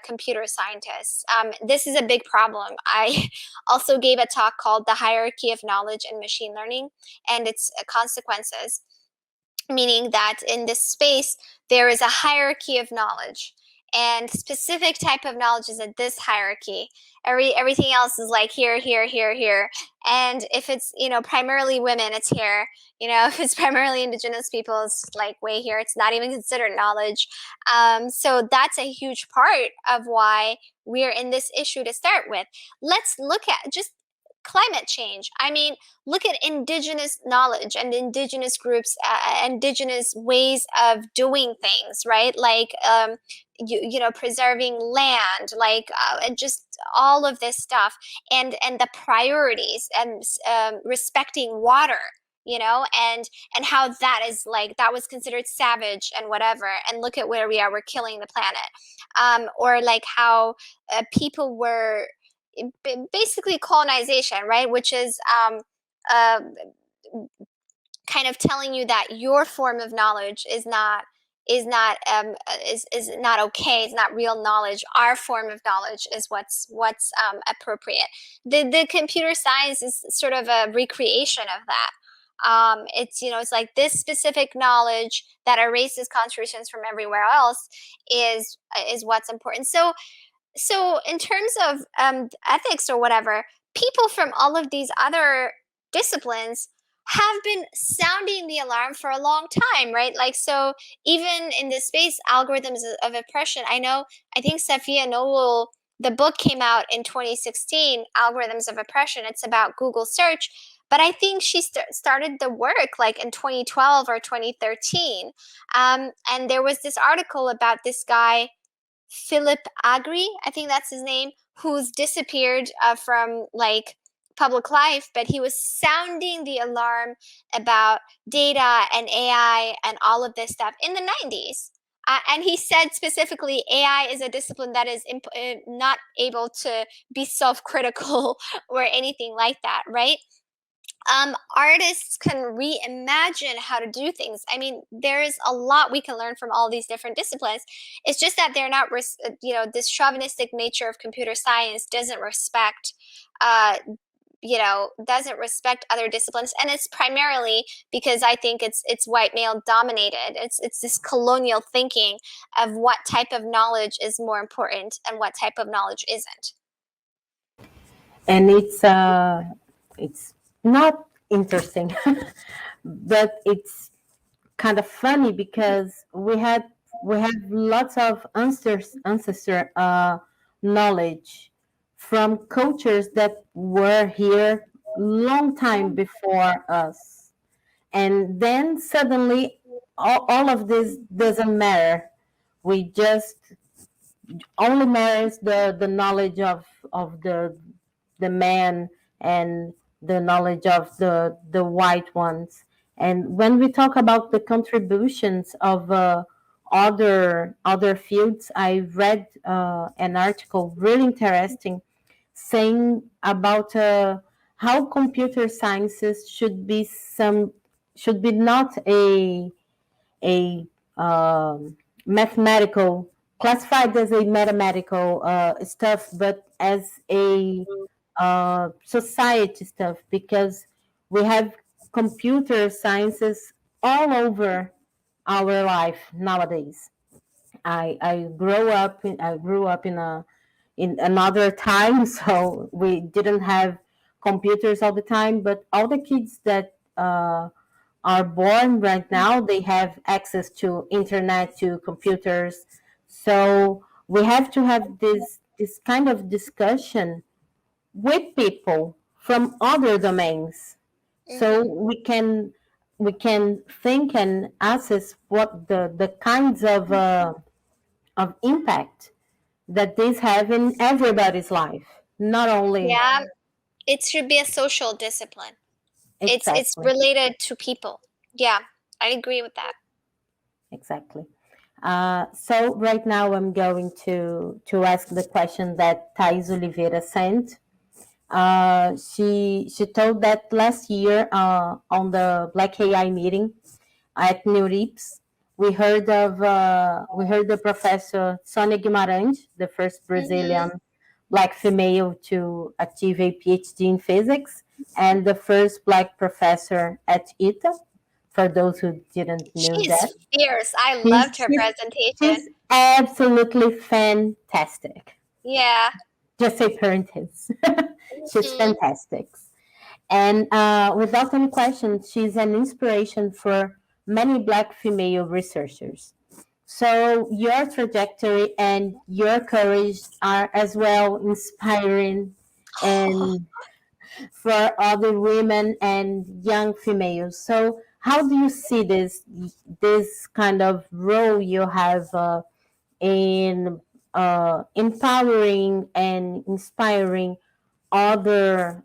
computer scientists. This is a big problem. I also gave a talk called The Hierarchy of Knowledge in Machine Learning and its Consequences, meaning that in this space, there is a hierarchy of knowledge, and specific type of knowledge is at this hierarchy. Everything else is like here. And if it's, primarily women, it's here. If it's primarily indigenous people, it's like way here. It's not even considered knowledge. So that's a huge part of why we're in this issue to start with. Let's look at just climate change. I mean, look at indigenous knowledge and indigenous groups, indigenous ways of doing things, right? Like, preserving land, like just all of this stuff, and the priorities, and respecting water, and how that is like, that was considered savage and whatever. And look at where we are, we're killing the planet. Or like how people were basically colonization, right? Which is kind of telling you that your form of knowledge is not okay. It's not real knowledge. Our form of knowledge is what's appropriate. The computer science is sort of a recreation of that. It's like this specific knowledge that erases contributions from everywhere else is what's important. So in terms of ethics or whatever, people from all of these other disciplines have been sounding the alarm for a long time, right? Like, so even in this space, algorithms of oppression, I think Safiya Noble, the book came out in 2016, Algorithms of Oppression. It's about Google search. But I think she started the work like in 2012 or 2013. And there was this article about this guy, Philip Agri, I think that's his name, who's disappeared from like public life, but he was sounding the alarm about data and AI and all of this stuff in the 90s. And he said specifically, AI is a discipline that is not able to be self-critical or anything like that, right? Artists can reimagine how to do things. I mean, there is a lot we can learn from all these different disciplines. It's just that they're not, this chauvinistic nature of computer science doesn't respect, other disciplines. And it's primarily because I think it's white male dominated. It's this colonial thinking of what type of knowledge is more important and what type of knowledge isn't. And it's not interesting, but it's kind of funny because we have lots of ancestor knowledge from cultures that were here long time before us, and then suddenly all of this doesn't matter. We just only matters the knowledge of the man and the knowledge of the white ones. And when we talk about the contributions of other fields. I read an article really interesting saying about how computer sciences should be not a mathematical, classified as a mathematical stuff, but as a society stuff, because we have computer sciences all over our life nowadays. I grew up in another time, so we didn't have computers all the time, but all the kids that are born right now, they have access to internet, to computers. So we have to have this kind of discussion with people from other domains, so we can think and assess what the kinds of impact that these have in everybody's life, not only. Yeah, it should be a social discipline. Exactly. It's related to people. Yeah, I agree with that. Exactly. So right now I'm going to ask the question that Thais Oliveira sent. She told that last year on the Black AI meeting at NeuralMed, we heard the professor Sônia Guimarães, the first Brazilian Black female to achieve a Ph.D. in physics, and the first Black professor at ITA. For those who didn't know She's that, fierce. I loved her presentation. She's absolutely fantastic. Yeah. Just a parenthesis. She's fantastic. And without any question, she's an inspiration for many Black female researchers. So your trajectory and your courage are as well inspiring and for other women and young females. So how do you see this kind of role you have in empowering and inspiring other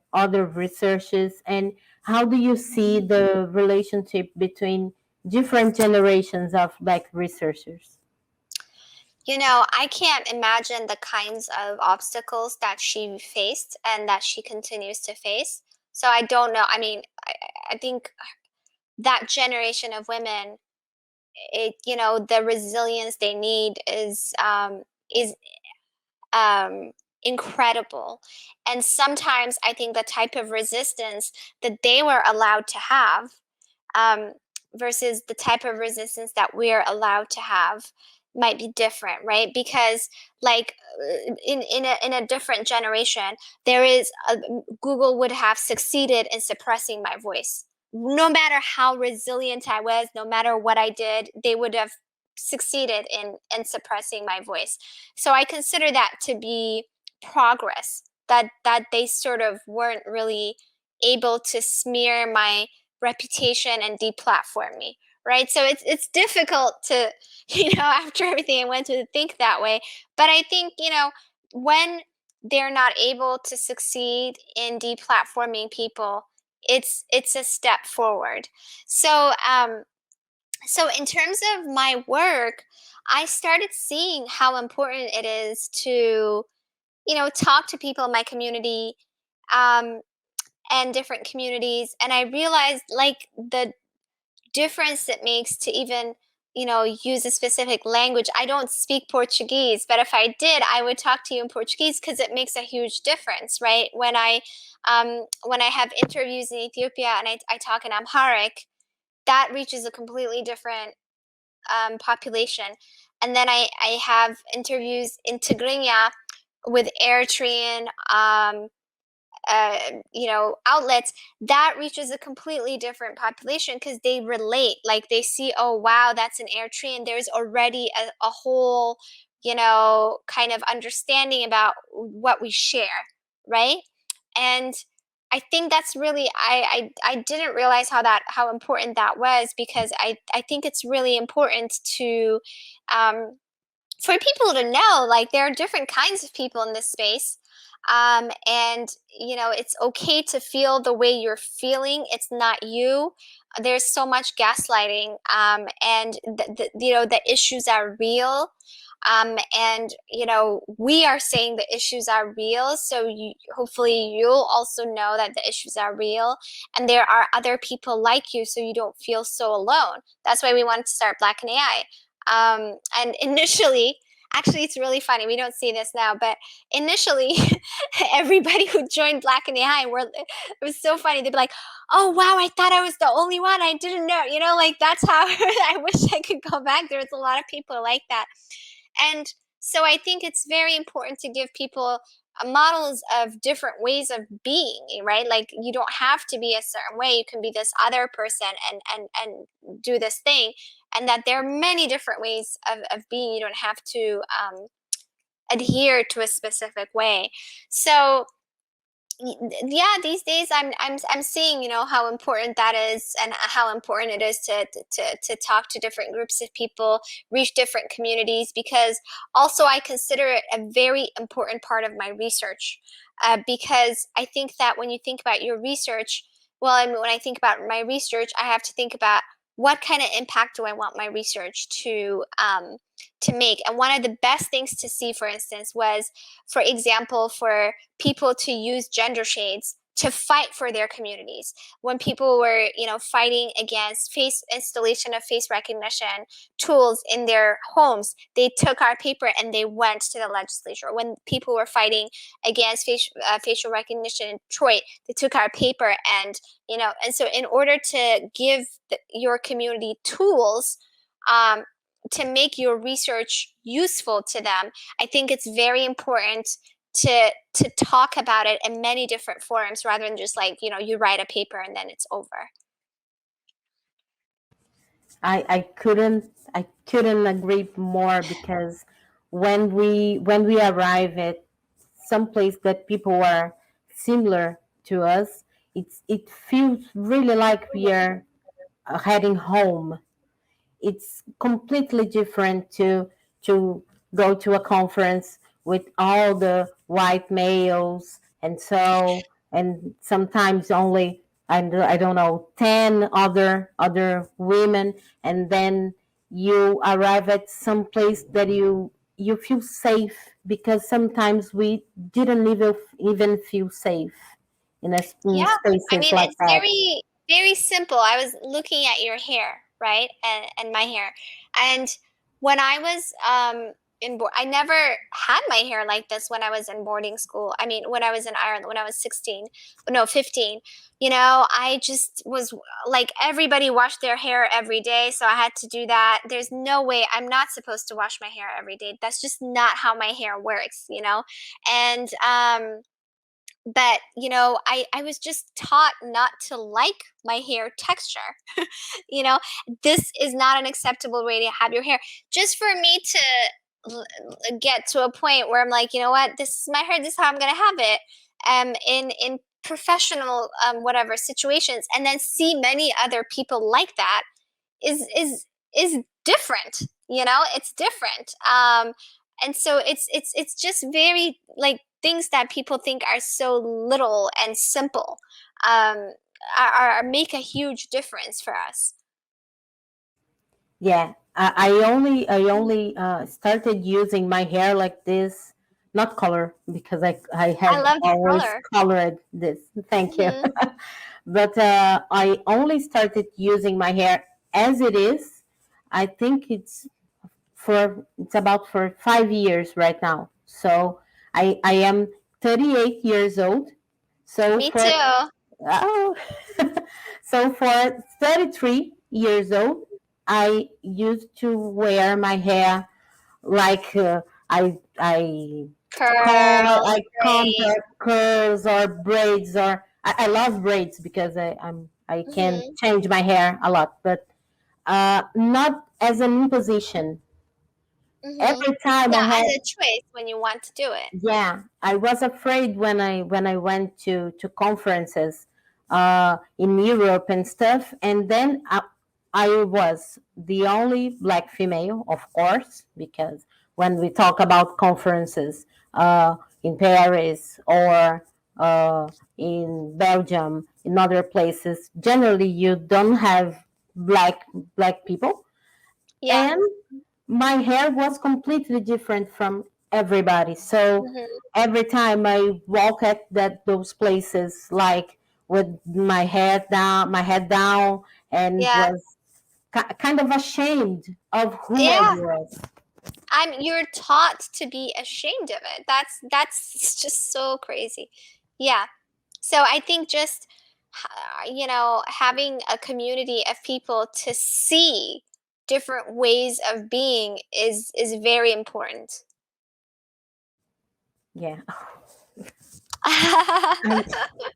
researchers, and how do you see the relationship between different generations of Black researchers? You know, I can't imagine the kinds of obstacles that she faced and that she continues to face. So I don't know. I mean, I think that generation of women, the resilience they need is incredible. And sometimes I think the type of resistance that they were allowed to have versus the type of resistance that we're allowed to have might be different, right? Because like in a different generation, Google would have succeeded in suppressing my voice. No matter how resilient I was, no matter what I did, they would have succeeded in suppressing my voice. So I consider that to be progress, that they sort of weren't really able to smear my reputation and deplatform me, right? So it's difficult to, after everything I went through, to think that way. But I think, when they're not able to succeed in deplatforming people, it's a step forward. So so in terms of my work, I started seeing how important it is to, talk to people in my community and different communities. And I realized like the difference it makes to even, use a specific language. I don't speak Portuguese, but if I did, I would talk to you in Portuguese because it makes a huge difference, right? When I have interviews in Ethiopia and I talk in Amharic, that reaches a completely different population. And then I have interviews in Tigrinya with Eritrean outlets, that reaches a completely different population because they relate. Like they see, oh wow, that's an Eritrean. There's already a whole, kind of understanding about what we share, right? And I think that's really, I didn't realize how important that was, because I think it's really important to for people to know, like, there are different kinds of people in this space. And it's okay to feel the way you're feeling. It's not you. there's so much gaslighting, and the issues are real. And we are saying the issues are real, so hopefully you'll also know that the issues are real, and there are other people like you, so you don't feel so alone. That's why we wanted to start Black in AI. And initially, actually, it's really funny. We don't see this now, but initially, everybody who joined Black in AI it was so funny. They'd be like, "Oh wow, I thought I was the only one. I didn't know." Like that's how I wish I could go back. There was a lot of people like that. And so I think it's very important to give people models of different ways of being, right? Like you don't have to be a certain way. You can be this other person and do this thing. And that there are many different ways of being. You don't have to adhere to a specific way. So yeah, these days I'm seeing how important that is, and how important it is to talk to different groups of people, reach different communities, because also I consider it a very important part of my research, because I think that when you think about your research, when I think about my research, I have to think about what kind of impact do I want my research to make. And one of the best things to see, for instance, was, for example, for people to use gender shades to fight for their communities. When people were, fighting against installation of face recognition tools in their homes, they took our paper and they went to the legislature. When people were fighting against facial recognition in Detroit, they took our paper and so in order to give your community tools to make your research useful to them, I think it's very important to talk about it in many different forums, rather than just like, you write a paper and then it's over. I couldn't agree more, because when we arrive at some place that people are similar to us, it feels really like we are heading home. It's completely different to go to a conference with all the white males, and sometimes only I don't know 10 other women, and then you arrive at some place that you feel safe, because sometimes we didn't even feel safe in spaces like it's that. very, very simple. I was looking at your hair, right? And my hair. And when I was I never had my hair like this when I was in boarding school. I mean, when I was in Ireland, when I was 15. I just was like, everybody washed their hair every day, so I had to do that. There's no way I'm not supposed to wash my hair every day. That's just not how my hair works, And but I was just taught not to like my hair texture. This is not an acceptable way to have your hair. Just for me to get to a point where I'm like, you know what, this is my hair, this is how I'm gonna have it, in professional whatever situations, and then see many other people like that is different. It's different. And so it's just very like things that people think are so little and simple make a huge difference for us. Yeah, I only started using my hair like this, not color, because I had love your always color. colored this. Thank you. But I only started using my hair as it is. I think it's about for 5 years right now. So I am 38 years old. So Me too. Oh, so for 33 years old, I used to wear my hair like curls or braids, or I love braids because I can change my hair a lot, but not as an imposition. Every time I had as a choice when you want to do it. Yeah, I was afraid when I went to conferences in Europe and stuff, and then I was the only Black female, of course, because when we talk about conferences in Paris or in Belgium, in other places, generally you don't have black people. Yeah. And my hair was completely different from everybody. So every time I walk at those places, like with my head down, and Yeah. was kind of ashamed of who I Yeah. was. You're taught to be ashamed of it. That's just so crazy. Yeah. So I think just having a community of people to see different ways of being is very important. Yeah.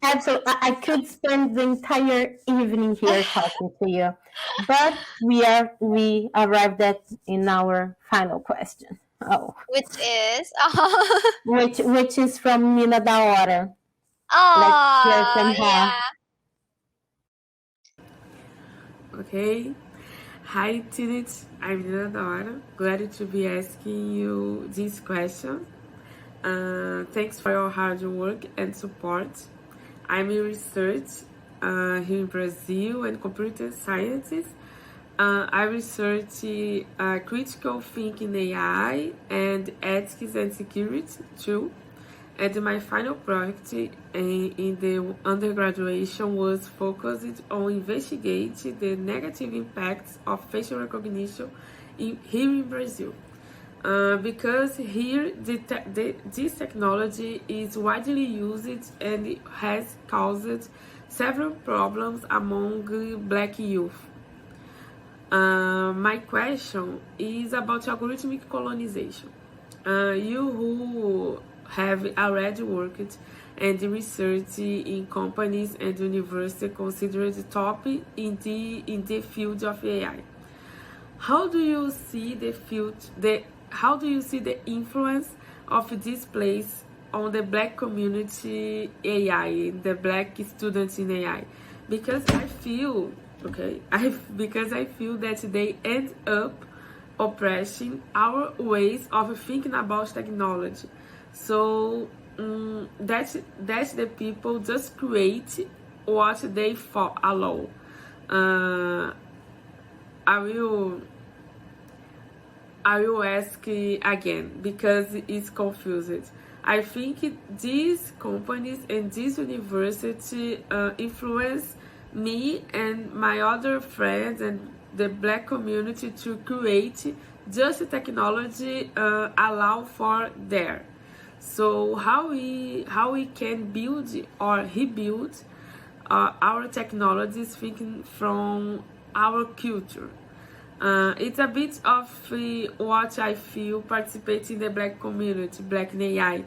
Absolutely. I could spend the entire evening here talking to you, but we arrived in our final question. Oh, Which is which is from Mina da Hora. Let's hear from her. yeah. Okay. Hi, Timnit. I'm Fernanda. Glad to be asking you this question. Thanks for your hard work and support. I'm in research here in Brazil and computer sciences. I research critical thinking AI and ethics and security too. And my final project in the undergraduation was focused on investigating the negative impacts of facial recognition here in Brazil. Because here this technology is widely used and it has caused several problems among Black youth. My question is about algorithmic colonization. You who have already worked and researched in companies and universities considered top in the field of AI. How do you see how do you see the influence of this place on the Black community AI, the Black students in AI? Because I feel that they end up oppressing our ways of thinking about technology. So that the people just create what they allow. I will ask again because it's confused. I think these companies and this university influence me and my other friends and the Black community to create just technology allow for there. So how we can build or rebuild our technologies thinking from our culture. It's a bit of what I feel participating in the Black community, Black in AI,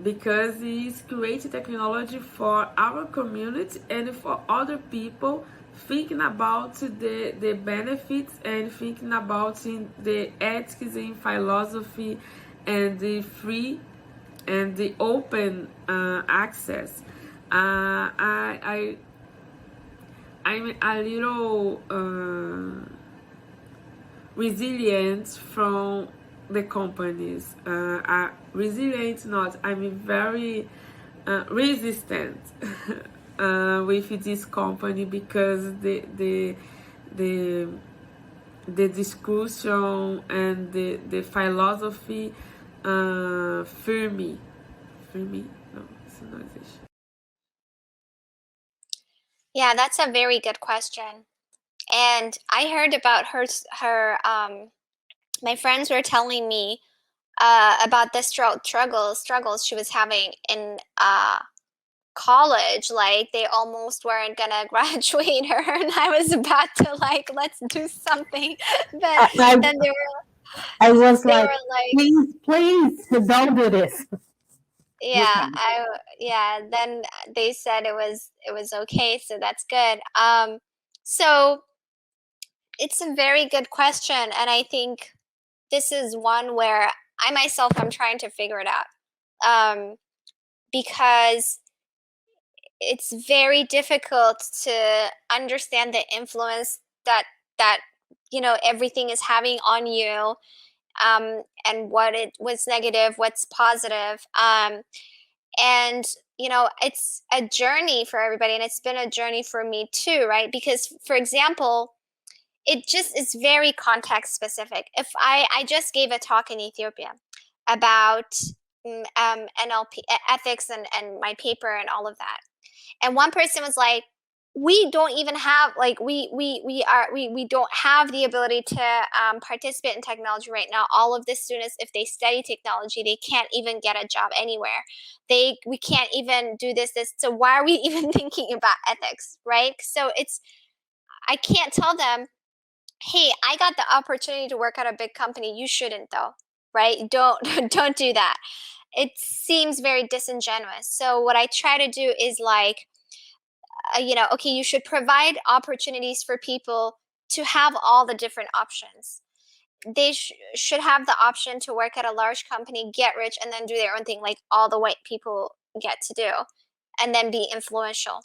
because it's creating technology for our community and for other people, thinking about the benefits and thinking about the ethics and philosophy and the free and the open access. I'm a little resilient from the companies. Resilient, not. I'm very resistant with this company because the discussion and the philosophy fear me. No, it's not this. Yeah, that's a very good question. And I heard about her my friends were telling me about the struggles she was having in college. Like they almost weren't gonna graduate her, and I was about to like, let's do something. But then I was like, like, please don't do this. yeah, then they said it was okay, so that's good. So it's a very good question, and I think this is one where I myself am trying to figure it out. Because it's very difficult to understand the influence that everything is having on you, and what's negative, what's positive. And it's a journey for everybody, and it's been a journey for me too, right? Because, for example, it just is very context specific. If I just gave a talk in Ethiopia about NLP ethics and my paper and all of that, and one person was like, we don't even have we don't have the ability to participate in technology right now. All of the students, if they study technology, they can't even get a job anywhere. We can't even do this. So why are we even thinking about ethics, right? So I can't tell them, hey, I got the opportunity to work at a big company. You shouldn't, though, right? Don't do that. It seems very disingenuous. So what I try to do is like, okay, you should provide opportunities for people to have all the different options. They should have the option to work at a large company, get rich, and then do their own thing, like all the white people get to do, and then be influential.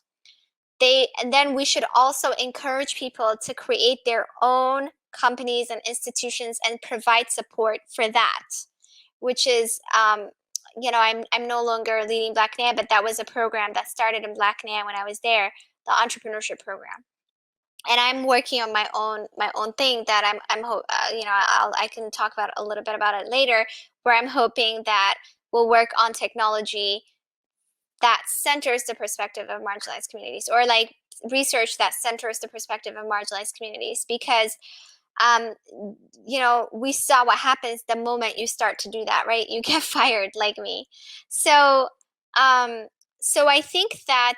And then we should also encourage people to create their own companies and institutions and provide support for that, which is, I'm no longer leading Black NAM, but that was a program that started in Black NAM when I was there, the entrepreneurship program. And I'm working on my own thing that I can talk about a little bit about it later, where I'm hoping that we'll work on technology that centers the perspective of marginalized communities, or like research that centers the perspective of marginalized communities, because we saw what happens the moment you start to do that, right? You get fired, like me. So I think that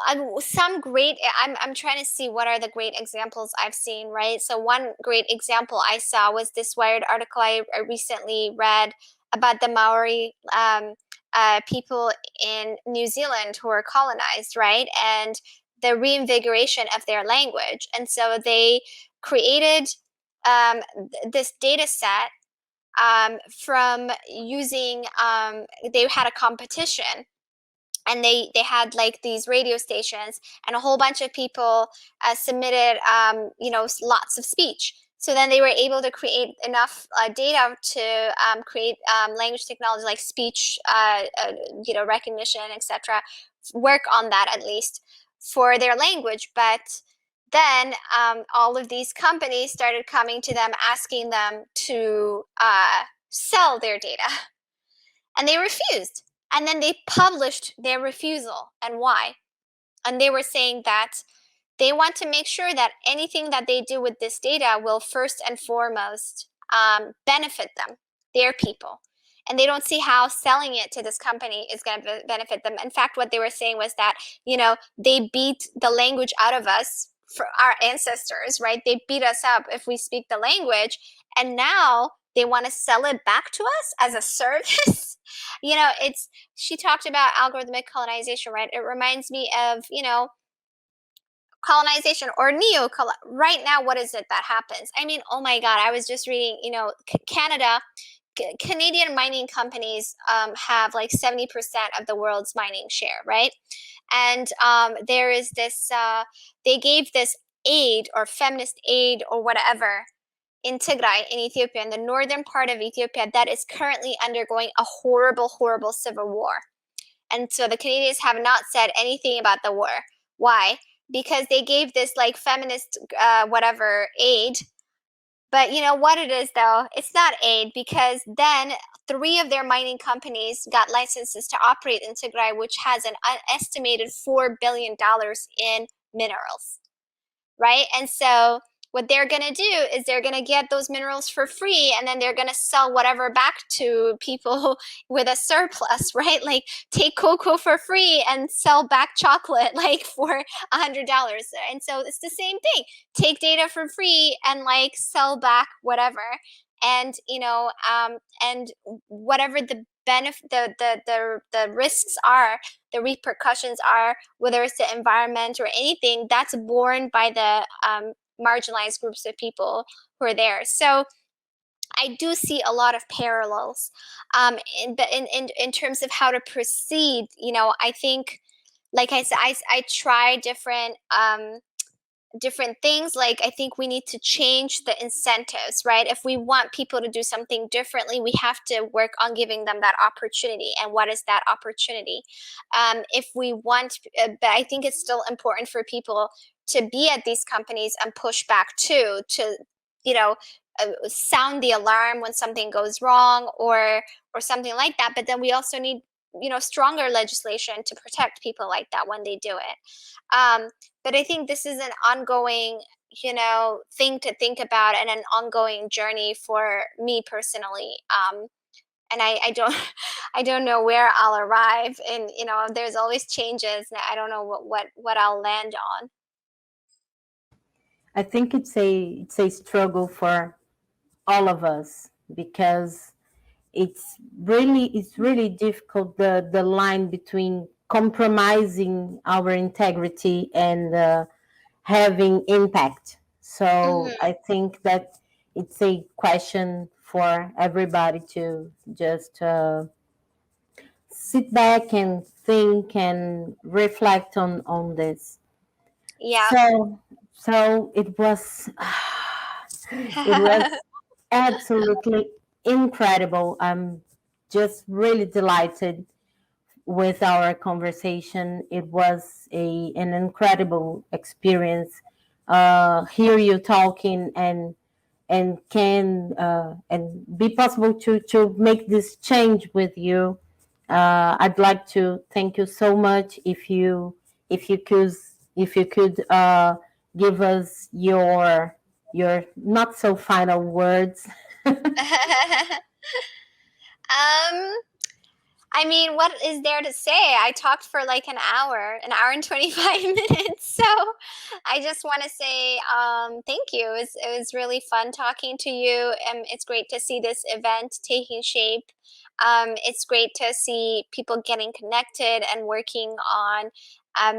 I'm trying to see what are the great examples I've seen, right? So one great example I saw was this Wired article I recently read about the Maori people in New Zealand who were colonized, right? And the reinvigoration of their language. And so they created this data set from using, they had a competition, and they had like these radio stations, and a whole bunch of people submitted, lots of speech. So then they were able to create enough data to create language technology like speech, recognition, etc. Work on that at least for their language. But then all of these companies started coming to them, asking them to sell their data, and they refused. And then they published their refusal and why. And they were saying that they want to make sure that anything that they do with this data will first and foremost benefit them, their people. And they don't see how selling it to this company is going to benefit them. In fact, what they were saying was that, they beat the language out of us, for our ancestors, right? They beat us up if we speak the language. And now they want to sell it back to us as a service. She talked about algorithmic colonization, right? It reminds me of, colonization or right now. What is it that happens? I mean, oh my God, I was just reading, Canadian mining companies have like 70% of the world's mining share, right? And there is this, they gave this aid or feminist aid or whatever in Tigray in Ethiopia, in the northern part of Ethiopia, that is currently undergoing a horrible, horrible civil war. And so the Canadians have not said anything about the war. Why? Because they gave this like feminist whatever aid. But you know what it is, though? It's not aid, because then 3 of their mining companies got licenses to operate in Tigray, which has an estimated $4 billion in minerals, right? And so what they're going to do is they're going to get those minerals for free, and then they're going to sell whatever back to people with a surplus, right? Like take cocoa for free and sell back chocolate like for $100. And so it's the same thing. Take data for free and like sell back whatever. And, and whatever the benefit, the risks are, the repercussions are, whether it's the environment or anything, that's borne by the marginalized groups of people who are there. So I do see a lot of parallels in terms of how to proceed. I think, like I said, I try different different things. Like, I think we need to change the incentives, right? If we want people to do something differently, we have to work on giving them that opportunity. And what is that opportunity? If we want, but I think it's still important for people to be at these companies and push back too, to, sound the alarm when something goes wrong or something like that. But then we also need, stronger legislation to protect people like that when they do it. But I think this is an ongoing, thing to think about and an ongoing journey for me personally. And I don't, I don't know where I'll arrive, and there's always changes. And I don't know what I'll land on. I think it's a struggle for all of us, because it's really difficult, the line between compromising our integrity and having impact. So I think that it's a question for everybody to just sit back and think and reflect on this. Yeah. So it was absolutely incredible. I'm just really delighted with our conversation. It was an incredible experience. Hear you talking and can and be possible to make this change with you. I'd like to thank you so much. If you could give us your not so final words. I mean, what is there to say? I talked for like an hour and 25 minutes. So I just want to say thank you. It was really fun talking to you. And it's great to see this event taking shape. It's great to see people getting connected and working on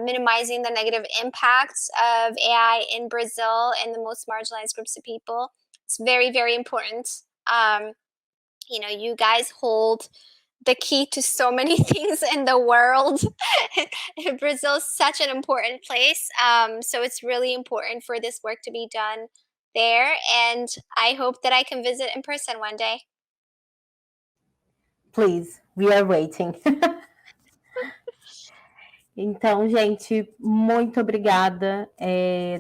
minimizing the negative impacts of AI in Brazil and the most marginalized groups of people. It's very, very important. You guys hold the key to so many things in the world. Brazil is such an important place. So it's really important for this work to be done there. And I hope that I can visit in person one day. Please, we are waiting. Então, gente, muito obrigada.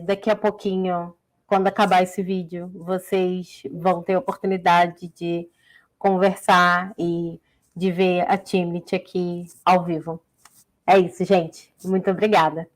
Daqui a pouquinho, quando acabar esse vídeo, vocês vão ter a oportunidade de conversar e de ver a Timnit aqui ao vivo. É isso, gente. Muito obrigada.